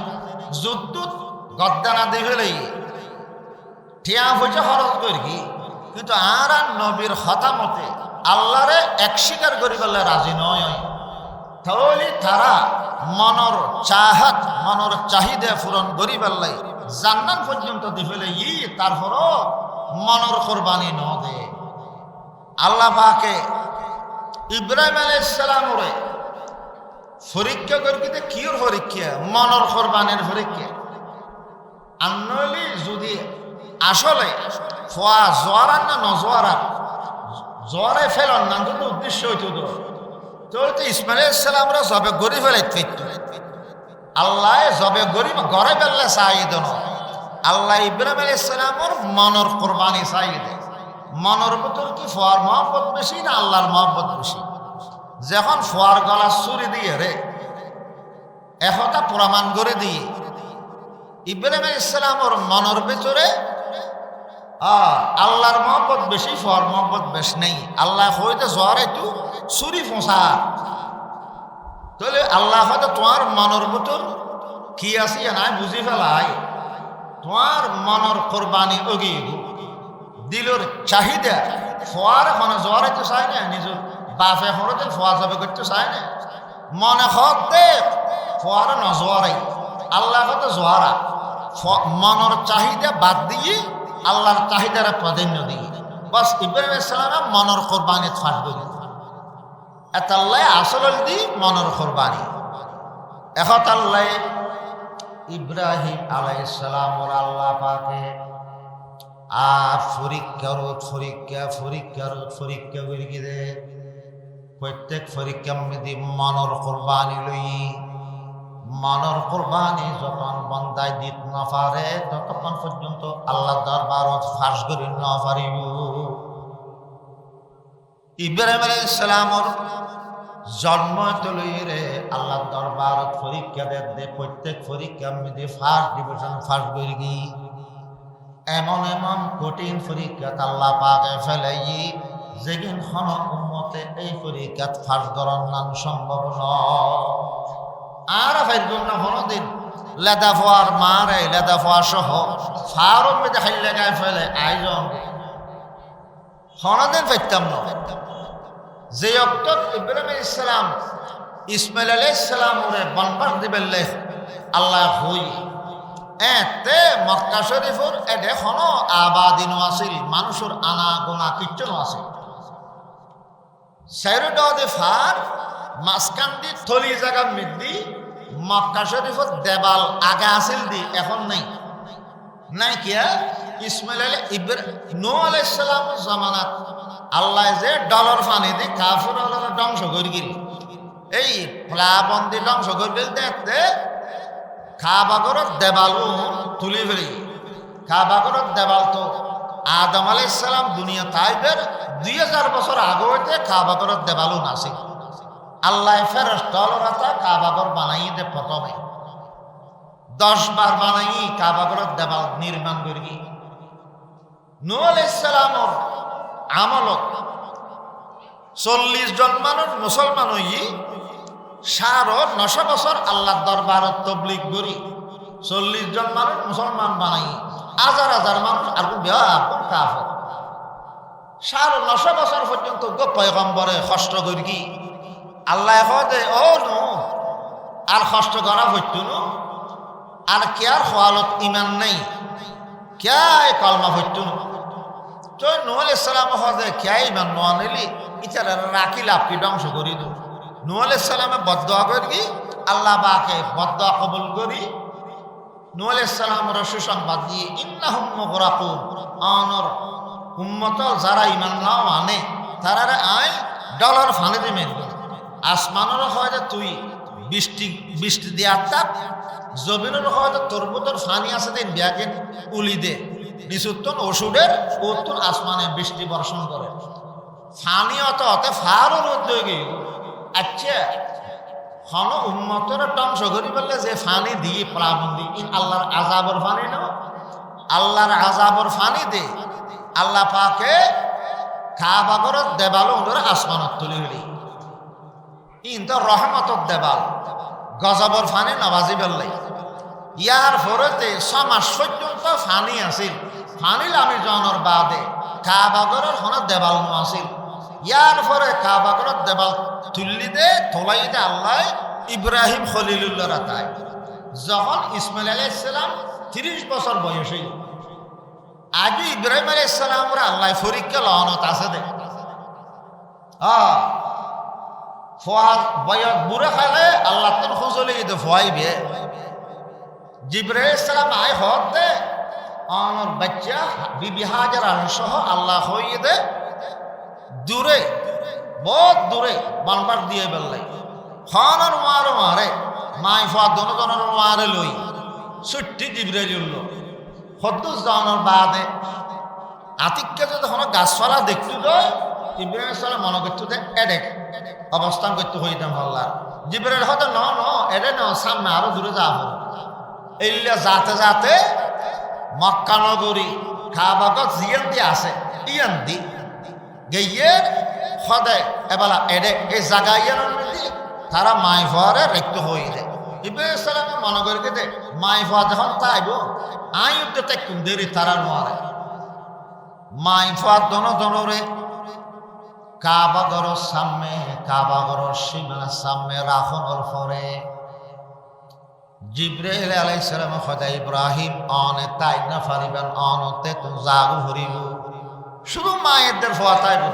যুদ্ধ গদ্দানা দি ফেলাই টিয়া পয়সা খরচ করি কিন্তু আর নবীর হতামতে আল্লাহরে এক স্বীকার করি বলে রাজি নয় তাহলে তারা মনর চাহাত মনর চাহিদা পূরণ করি বেল্লাই জান্নাত পর্যন্ত দি ফেলে তারপরও মনর কোরবানি ন দে আল্লাহ পাকে ইব্রাহিম আলাইহিস সালামরে পরীক্ষা করিতে কির পরীক্ষা মনর কোরবানির পরীক্ষা আনলি যদি আসলে ফোয়া জোয়ারান না নজোয়ারান জোয়ারে ফেলন না কিন্তু উদ্দেশ্য হইতো তো ইসমাইল আলাইহিস সালামরা জবে গরি ফেলাইতে আল্লাহ জবে গরি ঘরে ফেললে চাইদ ন আল্লাহ ইব্রাহিম আলাইহিস সালামর মনর কোরবানি চাইদ মনর ভিতর কি ফোয়ার মহব্বত বেশি না আল্লাহর মহব্বত বেশি যখন ফোয়ার গলা চুরি দিয়ে রে একতা প্রমাণ করে দিয়ে ইব্রাহিম আলাইহিস সালামর মনর ভিতরে আল্লাহর মহব্বত বেশি ফোয়ার মহব্বত বেশ নেই আল্লাহ হইতে জোয়ার একটু চুরি ফোঁসা তাহলে আল্লাহ হয়তো তোমার মনের ভিতর কি আছে নাই বুঝি ফেলাই তোমার মনের কোরবানি অগি দিলর চাহিদা ফোয়ার মানে জোয়ার একটু চাই না নিজের বাপে হরতে ফোয়া যাবে করতে চায় না মনে হতে ফোয়ার নজোয়ারাই আল্লাহ হয়তো জোয়ারা মনের চাহিদা বাদ দিয়ে আল্লাহর চাহিদার প্রাধান্য দিয়ে বাস ইব্রাহিম আলাইহিস সালাম মনের কোরবানি ফাঁস করি এতাল্লাই আসল দি মনের কোরবানি এখন আল্লাহ ইব্রাহিম আলাইহিস সালাম ওর আল্লাহ পাকে আর পরীক্ষা করি কি দে প্রত্যেক পরীক্ষা মধ্যে মনের কোরবানি লই মনের কোরবানি যখন বন্দায় দিত না পারে ততক্ষণ পর্যন্ত আল্লাহ দরবারত ফাঁস করি না পারিব ইব্রাহিম আলাইহিস সালামর জন্ম তলইরে আল্লাহ দরবারত পরীক্ষা দে প্রত্যেক পরীক্ষা মধ্যে ফার্স্ট ডিভিশন ফার্স্ট করি গি এমন কঠিন পরীক্ষা আল্লাহ পাকে ফেলাই যেদিন হন উম্মতে এই পরীক্ষা ফার্স্ট করার নাম সম্ভব নয় আর ফেরগুন না কোনোদিন লেদা ফোয়ার মারে লেদা ফোয়া সহ ফারও মেয়েদের হাইলে গায়ে ফেলে আয়োজন কোনোদিন ফেরতাম না যে অক্ত ইব্রাহিম আলাইহিস সালাম ইসমাইল আলাইহিস সালাম ওরে বনবাস দিবেলে আল্লাহ হই এতে মক্কা শরীফর এডে কোনো আবাদিনও আছিল মানুষের আনা গোনা কিচ্ছু আছিল সাইরুডে ফার মাসকান্দি থলি জায়গা মিদ্দি মক্কা শরীফত দেবাল আগা আছিল দি এখন নাই কিয়া ইসমাইল নূহ আলাইহিস সালামের জামানাত আল্লাহ যে ডলার পানি দি কাফির হলরে ধ্বংস করে গেল এই প্লাবন্দি ধ্বংস করে গেল দেখতে খাবাগরত দেবালু তুলি ফেলি খাবাগরত দেবাল তো আদম আলাইহিস সালাম দুনিয়া তাইবের 2000 বছর আগে হইতে খাবাগরত দেবালু নাসি আল্লাহ ফেরেশতা লরাতা কাবাঘর বানাই দে প্রথমে 10 বার বানাই কাবাঘর দেবাল নির্মাণ করি নূহ আলাইহিস সালামর আমলত 40 জন মানুষ মুসলমান হই 900 বছর আল্লাহর দরবারত তাবলীগ করি 40 জন মানুষ মুসলমান বানাই হাজার হাজার মানুষ আর বেয়াকুব কাফের 900 বছর পর্যন্ত পয়গম্বরে কষ্ট করি আল্লাহ কদে ও নো আর কষ্ট করা হইতো না আর কেয়ার খোয়ালত ইমান নেই কে কলমা হইতো না তো নূহ আলাইহিস সালাম কদে কে ইমান নানিলি ইতারা রাখি লাপি ধ্বংস করি দো নূহ আলাইহিস সালামে বদদুয়া করি আল্লাহ পাকে বদদুয়া কবুল করি নূহ আলাইহিস সালামের সুসংবাদ দিয়ে ইন্নাহুম মুগরাকুন আনর উম্মত যারা ইমান নাও আনে তারারে আয় ডলার ফানে দিয়ে মেরবে আসমানেরও হয়তো তুই বৃষ্টি দিয়ে আত্মাপ জমিনেরও হয়তো তোর বোতর ফানি আছে দিন ব্যাগে উলি দে নিচুত্তন ওষুধের উত্তন আসমানে বৃষ্টি বর্ষণ করে ফানি অত অতে ফারও রোদ হয়ে গিয়ে আচ্ছা হন উন্মতর টংস করি বললে যে ফানি দিয়ে প্লাবন্দি ইন আল্লাহর আজাবর ফানি না আল্লাহর আজাবর ফানি দে আল্লাহ পাকে কাবাগর দেবাল ওদের আসমানত তুলি হলি কিন্তু রহমতর দেবাল গজবর ফানি নবাজি বললে ইয়ার ফরতে 6 মাস পর্যন্ত ফানি আছিল ফানিল আমি জনর বাদে কাবাগরের হন দেবাল নো আছিল ইয়ার পরে কাবাগরের দেবাল তুললি দে তোলাই দে আল্লাহ ইব্রাহিম খলিলুল্লাহ রাতায় যখন ইসমাইল আলাইহিস সালাম 30 বছর বয়স হইল আগে ইব্রাহিম আলাইহিস সালামরা আল্লাহ পরীক্ষা লওয়ানত আছে দে ফোয়ার বয়স বুড়ে খালে আল্লাহ তোর খুঁজলে দে ফোয়াইবে জিব্রাইল আলাইহিস সালাম আয় হত দে আমার বাচ্চা বিবি হাজারা সহ আল্লাহ হইয়ে দে দূরে বহুত দূরে বানবার দিয়ে বেললাই খানার মারে মাই ফোয়া দনজনের মারে লই ছুট্টি জিব্রাইল উল্লো হদ্দুস জানার বাদে আতিককে যদি তখন গাছপালা দেখতে দেয় ইব্রাহিম সালাম মনে করতো যে এডেক অবস্থান করতে হইতাম আল্লাহ জিব্রাইল হয়তো ন এডে ন সামনে আরো দূরে যাবো এইলে যাতে যাতে মক্কা নগরী কাবাগত জিয়ান দি আছে ইয়ান দি গিয়ে সদায় এবেলা এডে এই জায়গা ইয়ানোর মধ্যে তারা মাই ফোয়ারে রেখতে হয়ে যায় ইব্রাহিম সালামে মনে করি যে মাই ফোয়া যখন তাইব আই উঠতে তেকুম দেরি তারা নোয়ারে মাই ফোয়ার দনরে কাবাগর সামনে কাবাগর সীমানার সামনে রাখনোর পরে জিব্রাইল আলাইহিস সালাম খোদা ইব্রাহিম অনে তাই না ফারিবান অনতে তো জাগু হরিব শুধু মায়েদের ফোয়া তাইব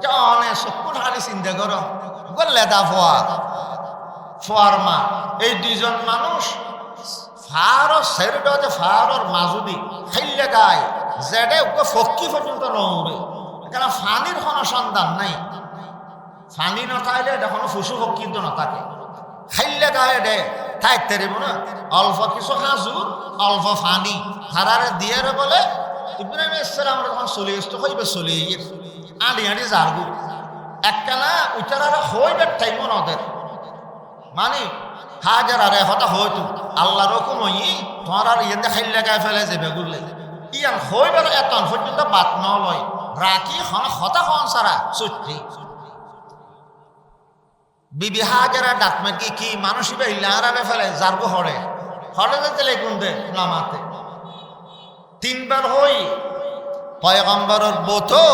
যে অনে সকুন হালি চিন্তা করো গল্লেদা ফোয়ার মা এই দুইজন মানুষ ফারর সেরডতে ফারর মাজুদি খাইলে গায় যেটা ওকে ফক্কি পর্যন্ত নৌরে কারণ ফানির কোনো সন্ধান নাই ফানি নথাইলে এটা কোনো ফুসু ফক্কি তো নথাকে খাইলে গায়ে দে থাকতে দেব না অল্প কিছু হাজুর অল্প ফানি হারারে দিয়ে বলে ইব্রাহিম আলাইহিস সালাম যখন চলে আসতো হইবে চলে আড়ি আড়ি জারগু একখানা উচারারে হইবে টাইম নদের মানে হাজারারে হতা হইতো আল্লাহ রকম তোমার আর ইয়ে খাইলে গায়ে ফেলে যাবে গুললে ইয়ান হইবার এত পর্যন্ত বাত নলয় রাখি হতা খন সারা চুটি বিবি হাজারা ডাকমে কি মানুষ ইলাহারে ফেলে জারগু হরে যেতে লেগুন দে নামাতে 3 বার হই পয়গম্বরের বোতো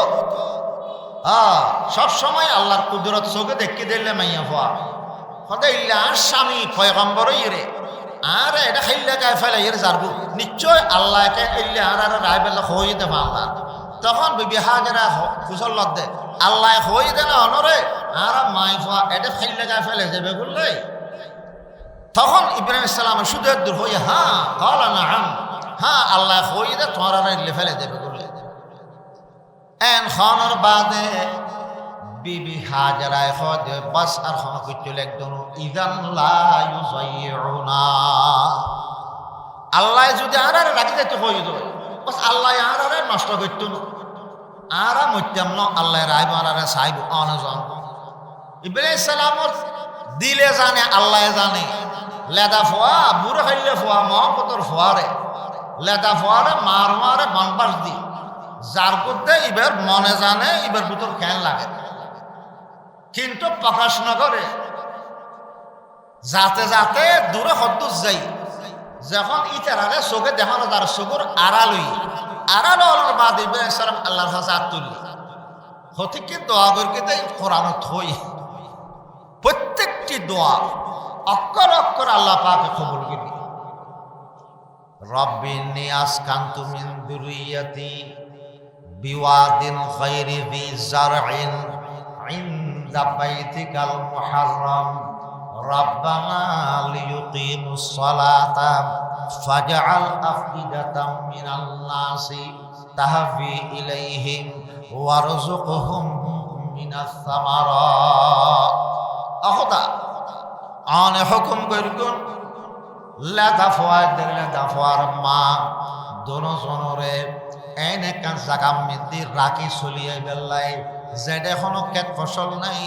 সব সময় আল্লাহর কুদরত চোখে দেখি দিলে মাইয়া হওয়া হতে ইল্লার স্বামী পয়গম্বর ইরে আর এটা খাইলে গায়ে ফেলে এর জারগু নিশ্চয় আল্লাহকে ইল্লার আর রায় বেলা হই দে আল্লাহ তখন বিবি হাজারা খুশল লদ দে আল্লাহ হই দে না অনরে আর মাই ফা এটা খাইলে গায়ে ফেলে যাবে বললে তখন ইব্রাহিম সালাম শুধু দূর হই কলা নাম আল্লাহ হই দে তোমার আর ফেলে যাবে বললে এন খানোর বাদে বিবি হাজারায় খদে বাস আর খন কইছিল একদম ইদান লা ইউযাইউনা আল্লাহ যদি আর রাখি যাইতে হই দে বাস আল্লাহ আর নষ্ট করত না আর মইতাম না আল্লাহ রাইব আর সাইব অনজন ইব্রাহিম সালামর দিলে জানে আল্লাহ জানে লেদা ফোয়া বুড়ো খাইলে ফোয়া মহব্বতর ফোয়ারে লেদা ফোয়ারে মারে বানপাস দি যার করতে এবার মনে জানে এবার ভিতর কেন লাগে কিন্তু প্রকাশ না করে যাতে যাতে দূরে হদ্দুস যাই যখন ইতারারে চোখে দেখানো তার চোখের আড়াল হওয়ার বাদ ইব্রাহিম সালাম আল্লাহর কাছে হাত তুললি হতিকে দোয়া করকে দেয় কোরআনত হই প্রত্যেকটি দোয়া অক্ষর অক্ষর আল্লাহ পাকে কবুল করি রব্বি ইন্নী আসকানতু মিন যুররিয়াতি বিওয়াদিন গায়রি যি জারইন ইনদা বাইতিকাল মুহাররাম রব্বানা লিয়ুকিমুস সালাতা ফাজআল আফইদাতাম মিনান নাসি তাহফি ইলাইহিম ওয়ারযুকহুম মিনাস সামারাত আহদা আনে হুকুম করগুন লেদা ফোয়ার দেখলে দাফার মা দোনো জনরে এনে কান জাগা মিদি রাখি চলিয়ে বেল্লাই যেটা কোনো কেট ফসল নাই,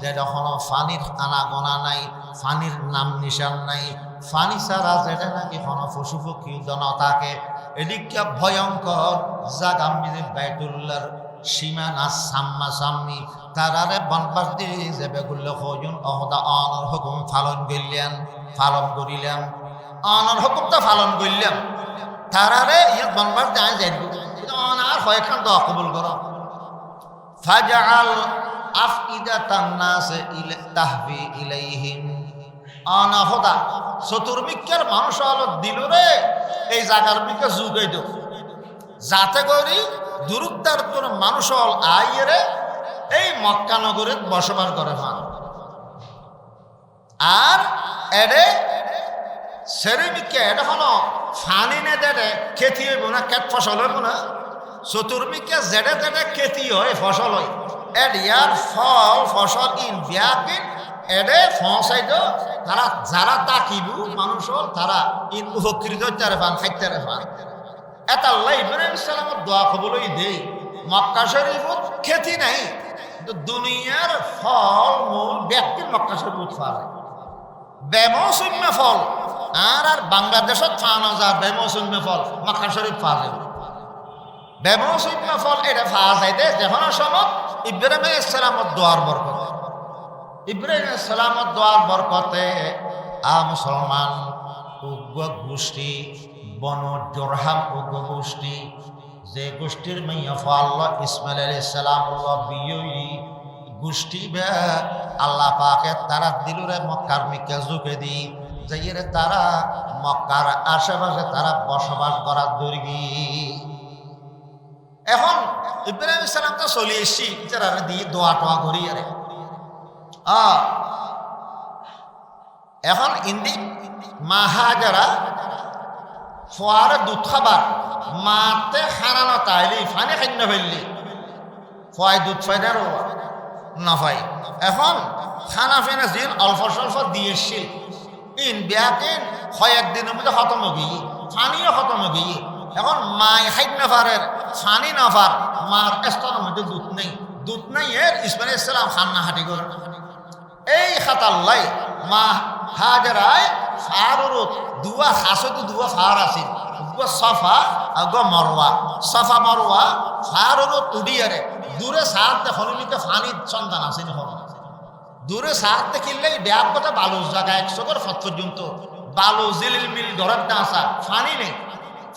যেটা কোনো ফানির আনাগোনা নাই, ফানির নাম নিশান নাই, ফানি ছাড়া যেটা নাকি কোনো পশু পক্ষী দনা থাকে এদিকে ভয়ঙ্কর জাগা মিদি বাইতুল্লার সীমানা সাম্মা সাম্মি তারারে বনবাস দিয়ে যাবে গুলো হজন অহদা অনর হুকুম পালন করিলেন অনর হুকুমটা পালন করলাম তারারে ইয়াত বনবাস যায় যাই অনার হয়খান দোয়া কবুল করো ফাজআল আফইদাতান নাস তাহবি ইলাইহিম অনাহদা চতুর্মিকের মানুষ হলো দিলরে এই জায়গার মিকে যুগাই দাও যাতে করি দুরুদ্দার তোর মানুষ হল আইয়েরে এই মক্কা নগরে বসবাস করে ফান আর এডে সেরেমিকে এটা হলো ফানি নে দেড়ে খেতি হইব না কেট ফসল হইব না চতুর্মিকে জেডে জেডে খেতি হয় ফসল হয় এড ইয়ার ফসল ইন বিয়াকিন এডে ফসাইদ তারা যারা তাকিবু মানুষ হল তারা ইন উপকৃত হইতে ফান খাইতে ফান এটা আল্লাহ ইব্রাহিম সালামের দোয়া কবুলই দেই মক্কা শরীফত খেতি নাই কিন্তু দুনিয়ার ফল মূল ব্যক্তির মক্কা শরীফত ফল বেমৌসুম্য ফল আর বাংলাদেশত ফানো যা বেমৌসুম্য ফল মক্কা শরীফ পাওয়া যাবে বেমৌসুম্য ফল এটা পাওয়া যায় দে যখন সময় ইব্রাহিম সালামের দোয়ার বরকত ইব্রাহিম সালামের দোয়ার বরকতে মুসলমান উগ্র গোষ্ঠী বন জোরহাম উগ্র গোষ্ঠী যে গোষ্ঠীর মাইয়া আল্লাহ ইসমাইল আলাইহিস সালাম বিয়ই গোষ্ঠী বে আল্লাহ পাকে তারা দিলুরে মক্কার মিকে ঝুঁকে দি যাইরে তারা মক্কার আশেপাশে তারা বসবাস করার দর্গি এখন ইব্রাহিম সালাম তো চলে এসছি যারা দিয়ে দোয়া টোয়া করি আরে এখন ইন্দি মা হাজারা ফোয়ারে দুধ খাবার মাতে হারানো তাইলি ফানি খান্য ফেললি ফয় দুধ ফাইদার না ফাই এখন খানা ফেনা দিন অল্প স্বল্প দিয়েছিল ইন বিয়াকিন হয় একদিনের মধ্যে খতম গিয়ে ফানিও খতম গিয়ে এখন মায় খাইন্য ফারের ফানি না ফার মার স্তনের মধ্যে দুধ নেই এর ইসমাইল আলাইহিস সালাম খান্না হাঁটি করে এই খাতাল্লাই মা হাজারায় ফারুত দুয়া খাসতো দুয়া ফার আছিল সফা গো মরওয়া সফা মরওয়া ফারুত তুডিয়ারে দূরে সাত দেখনিকে ফানি সন্তান আছে দূরে সাত দেখিলে ব্যাগ কথা বালু জায়গা 100 ফট পর্যন্ত বালু জিলিল মিল ঘরের ডাঁচা ফানি নেই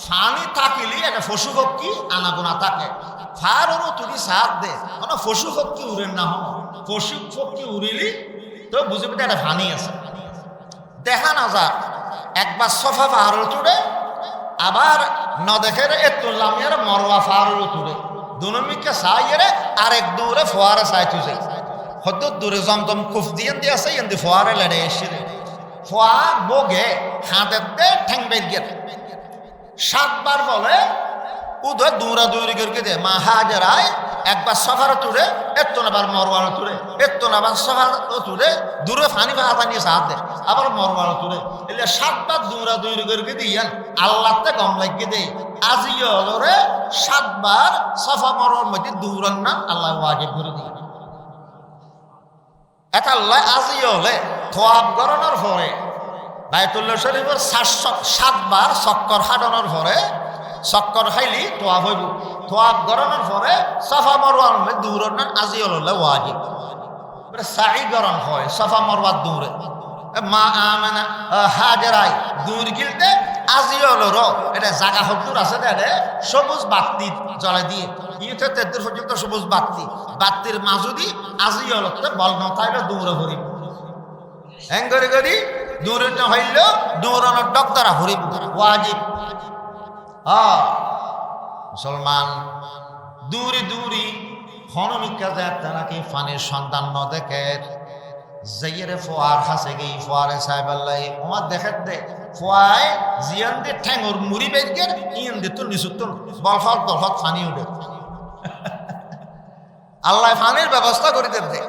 ফানি থাকিলে একটা পশু পক্ষী আনাগোনা থাকে ফারুত তুডি সাত দে মানে পশু পক্ষী উড়েন না হন পশু পক্ষী উড়িলি তো বুঝবি একটা ফানি আছে দেখা না যাক একবার সফা পাহাড়ের তুড়ে আবার নদেখের এতুল্লামিয়ার মরওয়া পাহাড়ের তুড়ে দুনমিকে সাইয়েরে আরেক দূরে ফোয়ারে সাইতু যাই হদ্দ দূরে জমজম কুফ দিয়ে আছে এন্দি ফোয়ারে লড়ে এসে ফোয়া বগে হাতের দে ঠ্যাং বেগের 7 বার বলে উদয় দৌড়া দৌড়ি করে দে মা হাজারায় একবার সফার তুড়ে এত নাবার মরওয়ার তুড়ে এত নাবার সফার তুড়ে দূরে ফানি ভাতা নিয়ে সাহায্য দে আবার মরওয়ার তুড়ে এলে 7 বার দৌড়া দৌড়ি করে দিয়ান আল্লাহতে গম লাগিয়ে দে আজিয়রে 7 বার সফা মরওয়ার মধ্যে দৌড়ান না আল্লাহ ওয়াজিব করে দিয়ে এটা আল্লাহ আজিয়লে থোয়াব গরনের পরে বাইতুল্লাহ শরীফের 7 বার চক্কর হাঁটানোর পরে চক্কর খাইলি তোয়াব হইব তোয়াব গরমের পরে সাফা মরওয়ার মধ্যে দৌড়ান আজিয়ল হলে ওয়াজিব সাই গরম হয় সাফা মরওয়ার দৌড়ে মা আমেনা হাজারাই দৌড় গিলতে আজিয়ল এটা জাগা হদ্দুর আছে দে সবুজ বাতি জ্বলে দিয়ে ইউতে 33 পর্যন্ত সবুজ বাতির মাজুদি আজিয়ল বল নথাইলে দৌড়ে ভরিব হ্যাং করি দৌড়ে হইল দৌড়ানোর ডক্তরা ভরিব ওয়াজিব মুসলমান দূরি হনমিকা যায় তারাকে ফানির সন্তান ন দেখে যাইরে ফোয়ার খাসে গেই ফোয়ারে সাহেবাল্লাই আমার দেখে দে ফোয়ায় জিয়ান দে ঠ্যাঙর মুড়ি বেজগের ইন দে তো নিসুত বলফল ফানি উঠে আল্লাহ ফানির ব্যবস্থা করিতে দেয়।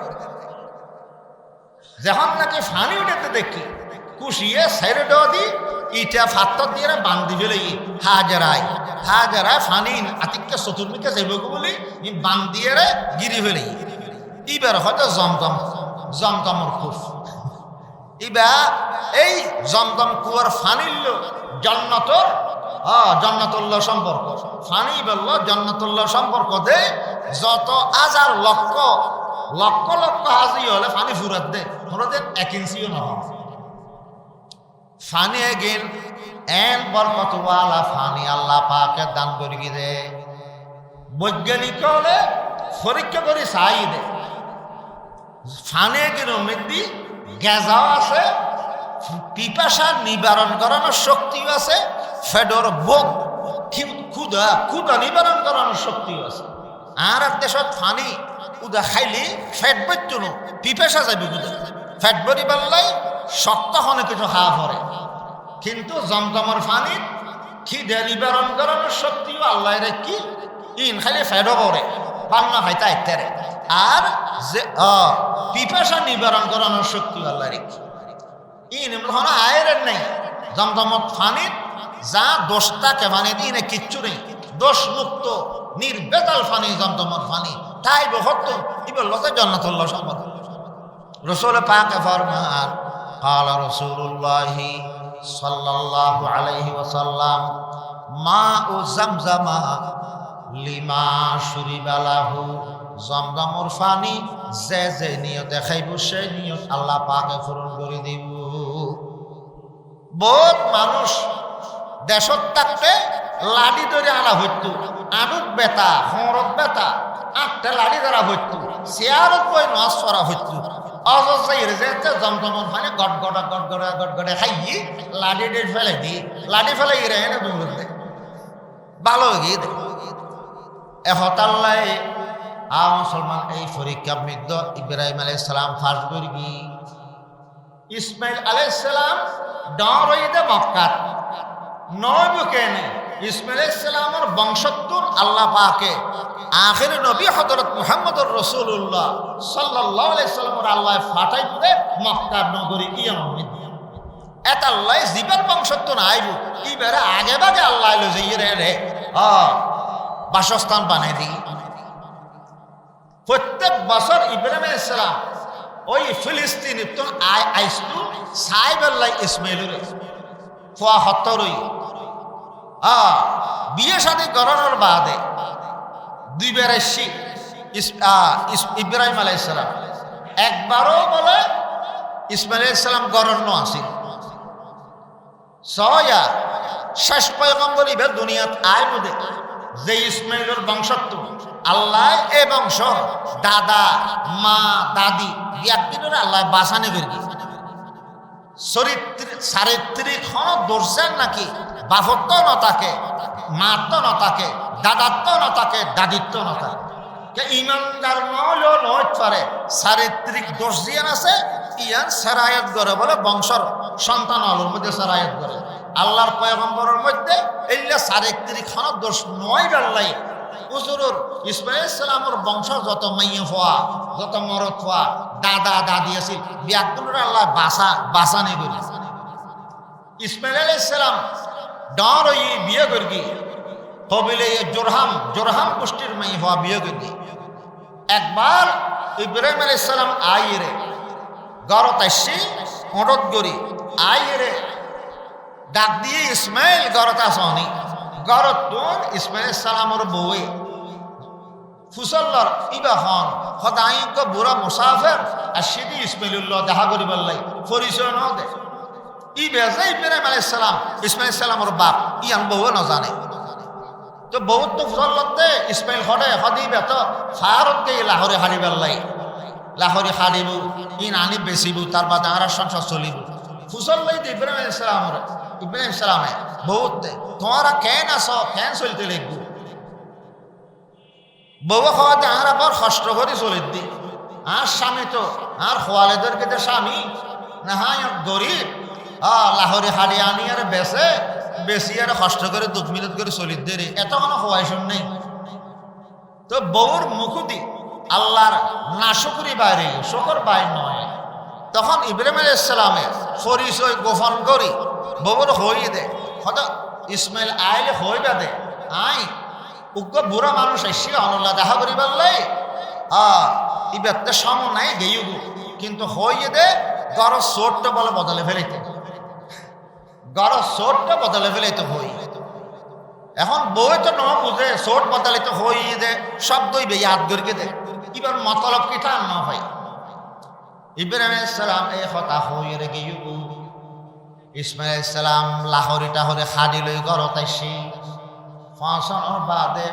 যখন নাকি ফানি উঠেতে দেখি কুশিয়ে সাইরে দেওয়া দি ইটা ফাত্তর দিয়ে বান্ধি ফেলে হাজারায় ফানি আতিককে চতুর্মিকে যাইব বলি বান্ধিয়ে গিরি ফেলে ইবার হয়তো জমজমর খুব ইবা এই জমজম কুয়ার ফানিল জন্নতুল্লাহ সম্পর্ক ফানি বলল জন্নতুল্লাহ সম্পর্ক দে যত হাজার লক্ষ লক্ষ লক্ষ হাজি হলে ফানি ফুরাত দে ফুরাতের 1 ইঞ্চিও নহয় ফানি এগেন এন বরকতওয়ালা ফানি আল্লাহ পাকে দান করি দে। বৈজ্ঞানিক হলে পরীক্ষা করে চাই দে ফানি এগেন মধ্যে গেজাও আছে, পিপাসা নিবারণ করানোর শক্তিও আছে, ফেডর বোক ক্ষুদা নিবারণ করানোর শক্তিও আছে। আর দেশত ফানি উদা খাইলি ফেট বইত পিপাসা যাবি ফেট বরি পাল্লাই শক্ত হনে কিছু খাওয়া পড়ে, কিন্তু জমজমর ফানি খিদে নিবারণ করানোর শক্তিও আল্লাহ কি ইন খালি ফেডও করে পান্না খাইতা ইত্যারে। আর যে পিপাসা নিবারণ করানোর শক্তি আল্লাহ রেখি ইন আয়ের নাই। জমজমত ফানি যা দোষটা কেমানে দিই না কিচ্ছু নেই, দোষ মুক্ত নির্বেদাল ফানি জমজমত ফানি তাই বহুত কি বললো যে জান্নাতুল্লাহ সম্পর্ক। রসুল পাকে ফরমান قال رسول الله صلى الله عليه وسلم ماء زمزم لما شرب له। জমজমর পানি যে যে নিয়তে খাইব সেই নিয়ত আল্লাহ পাকে পূরণ করে দিব। বহুত মানুষ দেশত থাকতে লাডি ধরে আনা হইত, আনুক বেতা হরত বেতা 8টা লাডি ধরা হইত, চেয়ারত বই নাচ করা হইত। অজস্র জমজমর পানি গটগড়া খাইয়ে লাডি ফেলে দি লাডি ফেলে গিয়ে এনে দৌড়তে ভালো গিয়ে দে এহতাল্লাই মুসলমান। এই পরীক্ষা মৃদ্ধ ইব্রাহিম আলাইহিস সালাম ফার্স্ট করি ইসমাইল আলাইহিস সালাম ডর হইতে মক্কাত নয় বুকেনে ইসমাইল আলাইহিস সালামের বংশোত্তর আল্লাহ পাকে আখির নবী হযরত মুহাম্মদুর রাসূলুল্লাহ সাল্লাল্লাহু আলাইহি সাল্লামের আল্লাহ ফাটাই করে মক্কা নগরী ইয়ামে এত আল্লাহ জীবন বংশোত্তর আইব ইবারে আগে ভাগে আল্লাহ লই যাই রে বাসস্থান বানাই দিই। প্রত্যেক বছর ইব্রাহিম আলাইহিস সালাম ওই ফিলিস্তিনি তো আইসতু সাইবাল্লাহ ইসমাইলের ফোয়া হত্তরই বিয়ে শাদী করানোর বাদে 2 বার আসছি ইব্রাহিম আলাইহিস সালাম, একবারও বলে ইসমাইল আলাইহিস সালাম গরণ্য আসিল। সয়া শেষ পয়গম্বর ইবার দুনিয়াত আয় মধ্যে যে ইসমাইলের বংশত্ব আল্লাহ এ বংশ দাদা মা দাদি একদিনের আল্লাহ বাসানে বেরগি চারিত্রিক দর্শন নাকি বাফত্ব নতাকে মাত্র নতাকে দাদাত্ব নতাকে দাদিত্ব নতাকে ইমানদার নহলেও নয় পারে চারিত্রিক দোষ দিয়ান আছে ইয়ান সেরায়ত করে বলে বংশর সন্তান আলোর মধ্যে সেরায়ত করে। আল্লাহর পয়গম্বরের মধ্যে এইলা চারিত্রিক দোষ নয় বেল্লাই হুজুরুর ইসমাইল আলাইহিস সালামের বংশ যত মাইয়া হওয়া যত মরদ হওয়া দাদা দাদি আছিল বিয়াকুলের আল্লাহ বাসানি করি। ইসমাইল আলাইহিস সালাম ডর হই বিয়ে করি কবিলে জোরহাম গোষ্ঠীর মাই হওয়া বিয়ে করি। একবার ইব্রাহিম আলাইহিস সালাম আইরে গরত আসছি অনুরোধ করি আইরে ডাক দিয়ে ইসমাইল গরত আসনি গরত তোর ইসমাইল আলাইহিস সালামের বউয়ে ফুসল্লার ইবা হন হদায়ক বুড়া মুসাফির আর সেদি ইসমাইলুল্লাহ দেখা করিবার লাই পরিচয় ন দে ই বেজে ইব্রাহিম আলাইহিস সালাম ইসমাইল আলাইহিস সালামের বাপ ইয়ান বউ ন জানে তো বহুত তো ফুসল্লাতে ইসমাইল হরে হদিবে তো ফারত গে লাহোরে হারিবার লাই লাহোরে হারিব ইন আনি বেচিব তার বাদে আর সংসার চলিব ফুসল্লাই ইব্রাহিম আলাইহিস সালামে বহুত তোমারা কেন আসো কেন চলতে লিখব বউ খাওয়াতে আর আবার কষ্ট করে চলে দি আর স্বামী তো আর খোয়ালেদেরকে তো স্বামী না হ্যাঁ গরিব লাহোরে হাড়ি আনি আর বেশি আর কষ্ট করে 2 মিনিট করে চলি দে রে এত কোনো খোয়াইশন নেই। তো বউর মুখুতি আল্লাহর নাশুকরি বাইরে শকর বাইর নয়। তখন ইব্রাহিম আলাইহিস সালামের পরিচয় গোপন করি ববর হয়ে দে হত ইসমাইল আইলে হইবা দে আই উগ্র বুড়া মানুষ এসে অনল্লা দেখা করি বললে ইবাতে সম নাই গেইগু কিন্তু হইয়ে দে গর সোটটা বলে বদলে ফেলাইতে গর সোটটা বদলে ফেলাইতে হই। এখন বই তো ন বুঝে সোট বদলাইতে হইয়ে দে শব্দই বে ইয়াদ করিকে দে এবার মতলব কি তা না হয়। ইব্রাহিম আলাইহিস সালাম এই কথা হইয়ে রে গেইগু ইসমাইল আলাইহিস সালাম লাহোরি টাহরে খাদি লই গর তাইছি ফাঁসানোর বাদে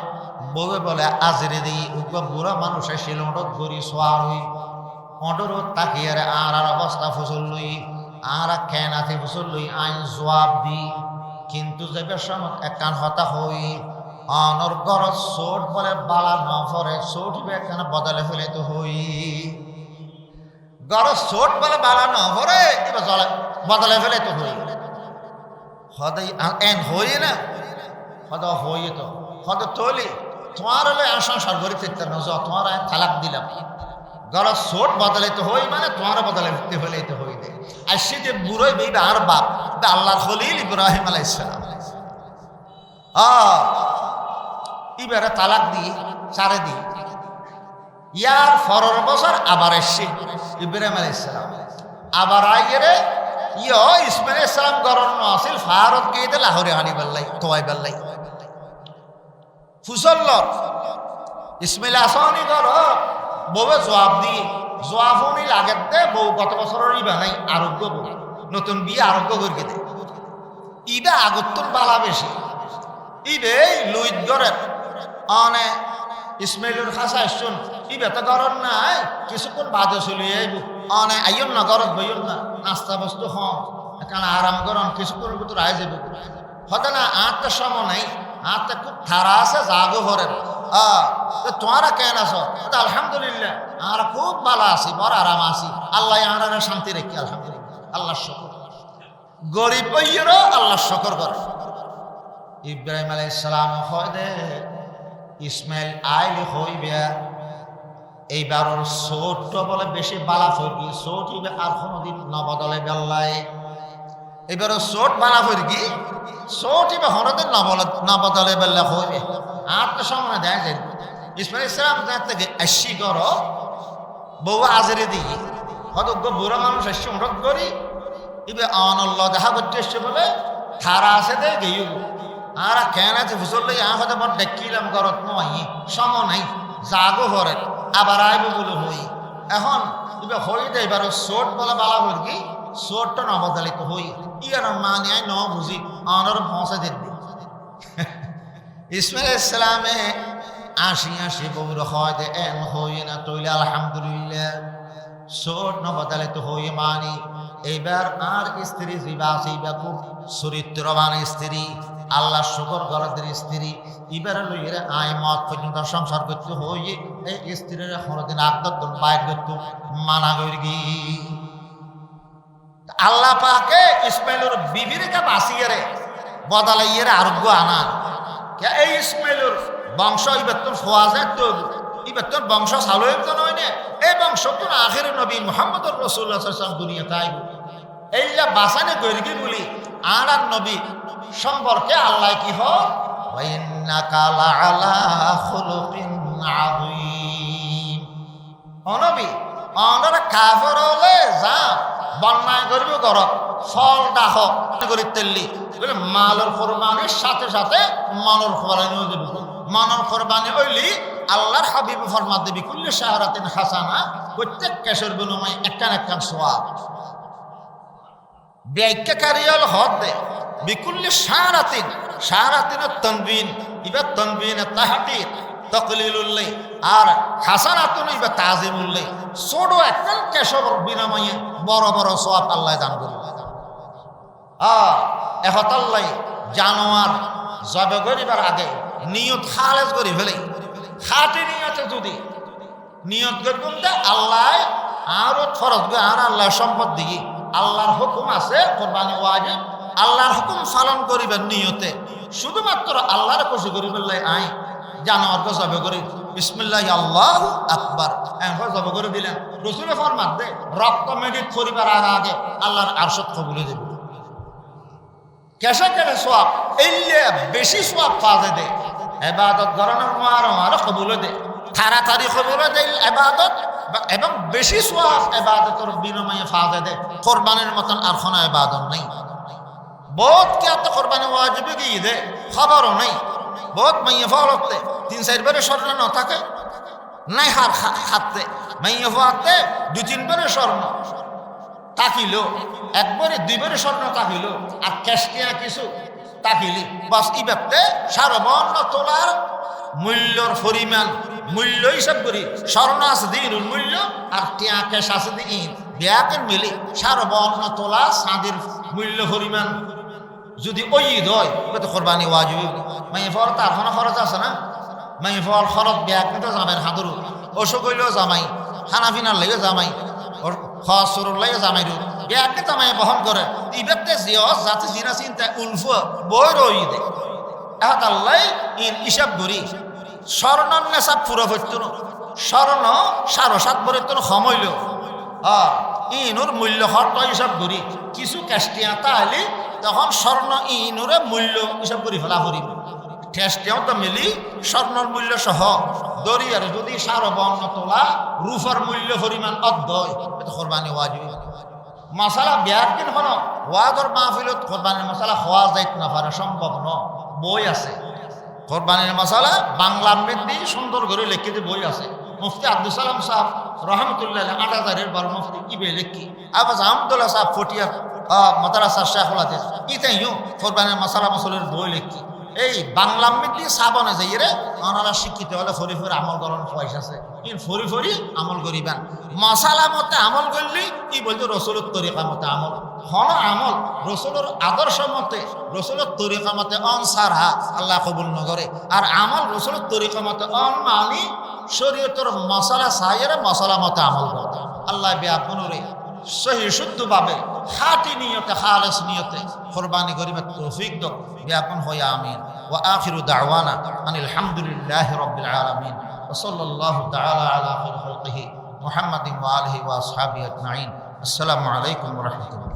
বউয়ে বলে আজরে দিই উগ্র বুড়া মানুষ এসেছিল অডত গড়ি সোয়ার হই অডর তাকিয়ে আর অবস্থা ফসল লই আর খেনাতে ফসল লই আইন জবাব দি কিন্তু যে বেসমত একখান হতা হই অনর গরজ সোট বলে বালা ন ফরে সোট একখান বদলে ফেলে তো হই গরজ সোট বলে বালা ন ফরে এবার জলে বদলে ফেলে তো হই হদাই এন হই না হদ হই তো হদ তলি তোমার হলে সংসার গড়ি ফিরতে না তোমার তালাক দিলাম গরজ সোট বদলাইতে হই মানে তোমার বদলাইতে ফেলাইতে হই দে আর সে যে বুড়োই বেইবে আর বাপ আল্লাহর খলিল ইব্রাহিম আলাইহিস সালাম এবারে তালাক দিয়ে চারে দিয়ে ইয়ার ফরর বছর আবার এসছে ইব্রাহিম আলাইহিস সালাম আবার আইরে ইসমাইল আলাইহিস সালাম গরম আসিল ফারত গিয়ে দে লাহোরে হানি বেল্লাই তোয়াই বেল্লাই ফুসল্ল ইসমাইল আসনি গর বউয়ে জবাব দিয়ে জবাবনি লাগে দে বউ গত বছরের ইবা নাই আরোগ্য বউ নতুন বিয়ে আরোগ্য করিয়ে দে ইবা আগত্তর বালা বেশি ইবে লুইত গরের অনে ইসমাইলের খাসা শুন ইবে তো গরম নাই কিছুক্ষণ বাদে চলে আইব অনে আইন না গরত বইন না নাস্তা বস্তু হম এখানে আরাম গরম কিছুক্ষণ ভিতর আই যাব হতে না আটটা সময় নাই আটটা খুব ঠারা আছে জাগো ভরের তোমারা কেন আছো আলহামদুলিল্লাহ আর খুব ভালো আছি বড় আরাম আছি আল্লাহ আর শান্তি রেখি আলহামদুলিল্লাহ আল্লাহ শকর গরিব বইয়েরও আল্লাহ শকর করে। ইব্রাহিম আলাইহিস সালাম হয় দে ইসমাইল আইলে হইবে এইবার ছোট বলে বেশি বালা ফরকি ছোট ইবে আর কোনোদিন নবদলে বেল্লাই এবার ছোট বালা ফরকি ছোট ইবে হরদিন নবদলে বেল্লা হইবে আটটা সময় দেয় যায় ইসমাইল ইসলাম থেকে আসি কর বউ আজরে দিই হয়তো বুড়া মানুষ আসছে অনুরোধ করি ইবে অনল্ল দেখা করতে এসছে বলে খারা আছে দে গেই আর কেন আছে ফুসল হয়তো বড় ডেকিলাম করত নয় সম নাই জাগো হরে আবার আইব বলে হই এখন ইবে হই দে এবার চোট বলে বালা হই কি চোটটা নবদালিত হই ইয়ার মানে ন বুঝি অনর পৌঁছে দিন ইসমাইল আলাইহিস সালামে আসি বউর হয় দে এন হই না তৈলে আলহামদুলিল্লাহ চোট নবদালিত হই মানি এইবার আর স্ত্রী জিবা আছে ইবা খুব চরিত্রবান স্ত্রী আল্লাহ শুকর গরদের স্ত্রী এবারে লইরে আয় মত পর্যন্ত সংসার করতে হই এই স্ত্রীর হরদিন আকদন বাইর করতে মানা করি আল্লাহ পাকে ইসমাইলের বিবিরকে বাঁচিয়ে বদলাইয়ে আরোগ্য আনা এই ইসমাইলের বংশ ইবেতন খোয়া যায় তো ইবেতন বংশ চালু তো নয় না এই বংশ তো আখের নবী মুহাম্মদুর রাসূলুল্লাহ সাল্লাল্লাহু আলাইহি ওয়াসাল্লাম দুনিয়াতে আইব এইলা বাঁচানে গরিবি বলি আর নবী সম্পর্কে আল্লাহ কি হয় ওয়া ইন্নাকা লাআলা খুলুকিন আযীম অনবী অনরা কাফের হলে যা বন্যায় করবি কর ফল ডাহ করি তেললি বলে মালের কোরবানির সাথে সাথে মানর কোরবানি হয়ে যাবে মানর কোরবানি হইলি আল্লাহর হাবিব ফরমাত দেবি কুল্লি শাহরাতিন হাসানা প্রত্যেক কেশর বিনিময়ে একখান সোয়াব ব্যাখ্যাকারীল হদ দে বিকুল্লি শাহরাতিন তনবিন ইবা তনবিন তাহতির তকলিলুল্লাহ আর হাসানাতুন ইবা তাজিমুল্লাহ ছোট একটা কেশর বিনিময়ে বড় বড় সোয়াব আল্লাহ দান করবে এহতাল্লাই জানোয়ার জবে করিবার আগে নিয়ত খালেজ করি ফেলে খাটি নিয়তে যদি নিয়ত করবেন আল্লাহ আরো ফরজ আর আল্লাহ সম্পদ দিই আল্লাহর হুকুম আছে কোরবানি ওয়াজিব আল্লাহর হুকুম পালন করিবেন নিয়তে শুধুমাত্র আল্লাহর খুশি করিবেন আই জানোয়ারকে জবে করি বিসমিল্লাহ আল্লাহু আকবার এখন জবে করে দিলেন রসুলের ফরমান দে রক্ত মেডিট করিবার আগে আগে আল্লাহর আরশত কবুলে দেবে কেসে কেটে সোয়াব এলে বেশি সোয়াব পাওয়া দে এবাদত গরনের মারো কবুলে দে তাড়াতাড়ি কবুলে দে এবাদত এবং বেশি সোয়াব এবাদতের বিনিময়ে পাওয়া দে কোরবানির মতন আর কোনো এবাদত নেই বহুত কে এত কোরবানি ওয়াজিবে গিয়ে দে খবরও নেই বহুত মাইয়ে ফলতে 3-4 বারে স্বর্ণ ন থাকে নাই হার খাতে মাইয়ে ফলতে 2-3 বারে স্বর্ণ তাকিল একবারে 2 বারে স্বর্ণ তাকিল আর ক্যাশটিয়া কিছু তাকিলি বাস ই ব্যক্তি সারবর্ণ তোলার মূল্যর পরিমাণ মূল্য হিসাব করি স্বর্ণ আছে দিন মূল্য আর টিয়া ক্যাশ আছে দিন ব্যাকের মিলি সারবর্ণ তোলা চাঁদের মূল্য পরিমাণ যদি ওই ঈদ হয় তো কোরবানি ওয়াজিব মাইয়ে ফল তার কোনো খরচ আছে না মাইয়ে ফল খরচ ব্যাগ কিন্তু জামাইয়ের হাতুরু অসুখ হইলেও জামাই খানা পিনার লেগে জামাই খরচুর লেগে জামাই ব্যাগ কিন্তু জামাই বহন করে ইবেতে জিয়স যাতে জিনা চিন্তা উলফ বই রই দে এখন আল্লাহ ইন হিসাব করি স্বর্ণ নেশাব পুরো হইত স্বর্ণ 7.5 বরের তো সমইল ইনুর মূল্য খরচ হিসাব করি কিছু ক্যাশটিয়া তাহলে তখন স্বর্ণ ইনুরে মূল্য হিসাব করি ফেলা করিব ঠেসটিয়াও তো মিলি স্বর্ণর মূল্য সহ দরিয়ার যদি সারবর্ণ তোলা রূপার মূল্য পরিমাণ অধ্যয় এটা কোরবানি ওয়াজিব মশালা বিয়ার দিন হন ওয়াদর মাহফিলত কোরবানির মশালা হওয়া যাইত না পারে সম্ভব ন বই আছে কোরবানির মশালা বাংলা মধ্যে সুন্দর করে লিখিত বই আছে মুফতি আব্দুল সালাম সাহেব রহমতুল্লাহ 8000-এর বার মুফতি ইবে লিখি আবাস আহমদুল্লাহ সাহেব ফটিয়া মাদ্রাসা শেখুল হাদিস ইতাইও কোরবানির মশালা মশলের বই লিখি এই বাংলা মধ্যে সাবনে যাই রে ওনারা শিক্ষিত হলে ফরি ফরি আমল করার পয়সা আছে কি ফরি ফরি আমল করিবেন মশালা মতে আমল করলি কি বলতো রসুলের তরিকা মতে আমল হন আমল রসুলের আদর্শ মতে রসুলের তরিকা মতে অন সারা আল্লাহ কবুল নগরে আর আমল রসুলের তরিকা মতে অন মানি শরীয়তের মশালা সাইয়ের মশালা মতে আমল করতে আল্লাহ ব্যাপনরে সহি শুদ্ধভাবে খাঁটি নিয়তে খালেস নিয়তে কোরবানি করিবার তৌফিক দাও ব্যাপন হয়ে আমিন ওয়া আখিরু দাওয়ানা আনিল হামদুলিল্লাহি রাব্বিল আলামিন ওয়া সাল্লাল্লাহু তাআলা আলা খায়রি খালকিহি মুহাম্মাদিন ওয়া আলিহি ওয়া আসহাবিহি আজমাইন আসসালামু আলাইকুম ওয়া রাহমাতুল্লাহ।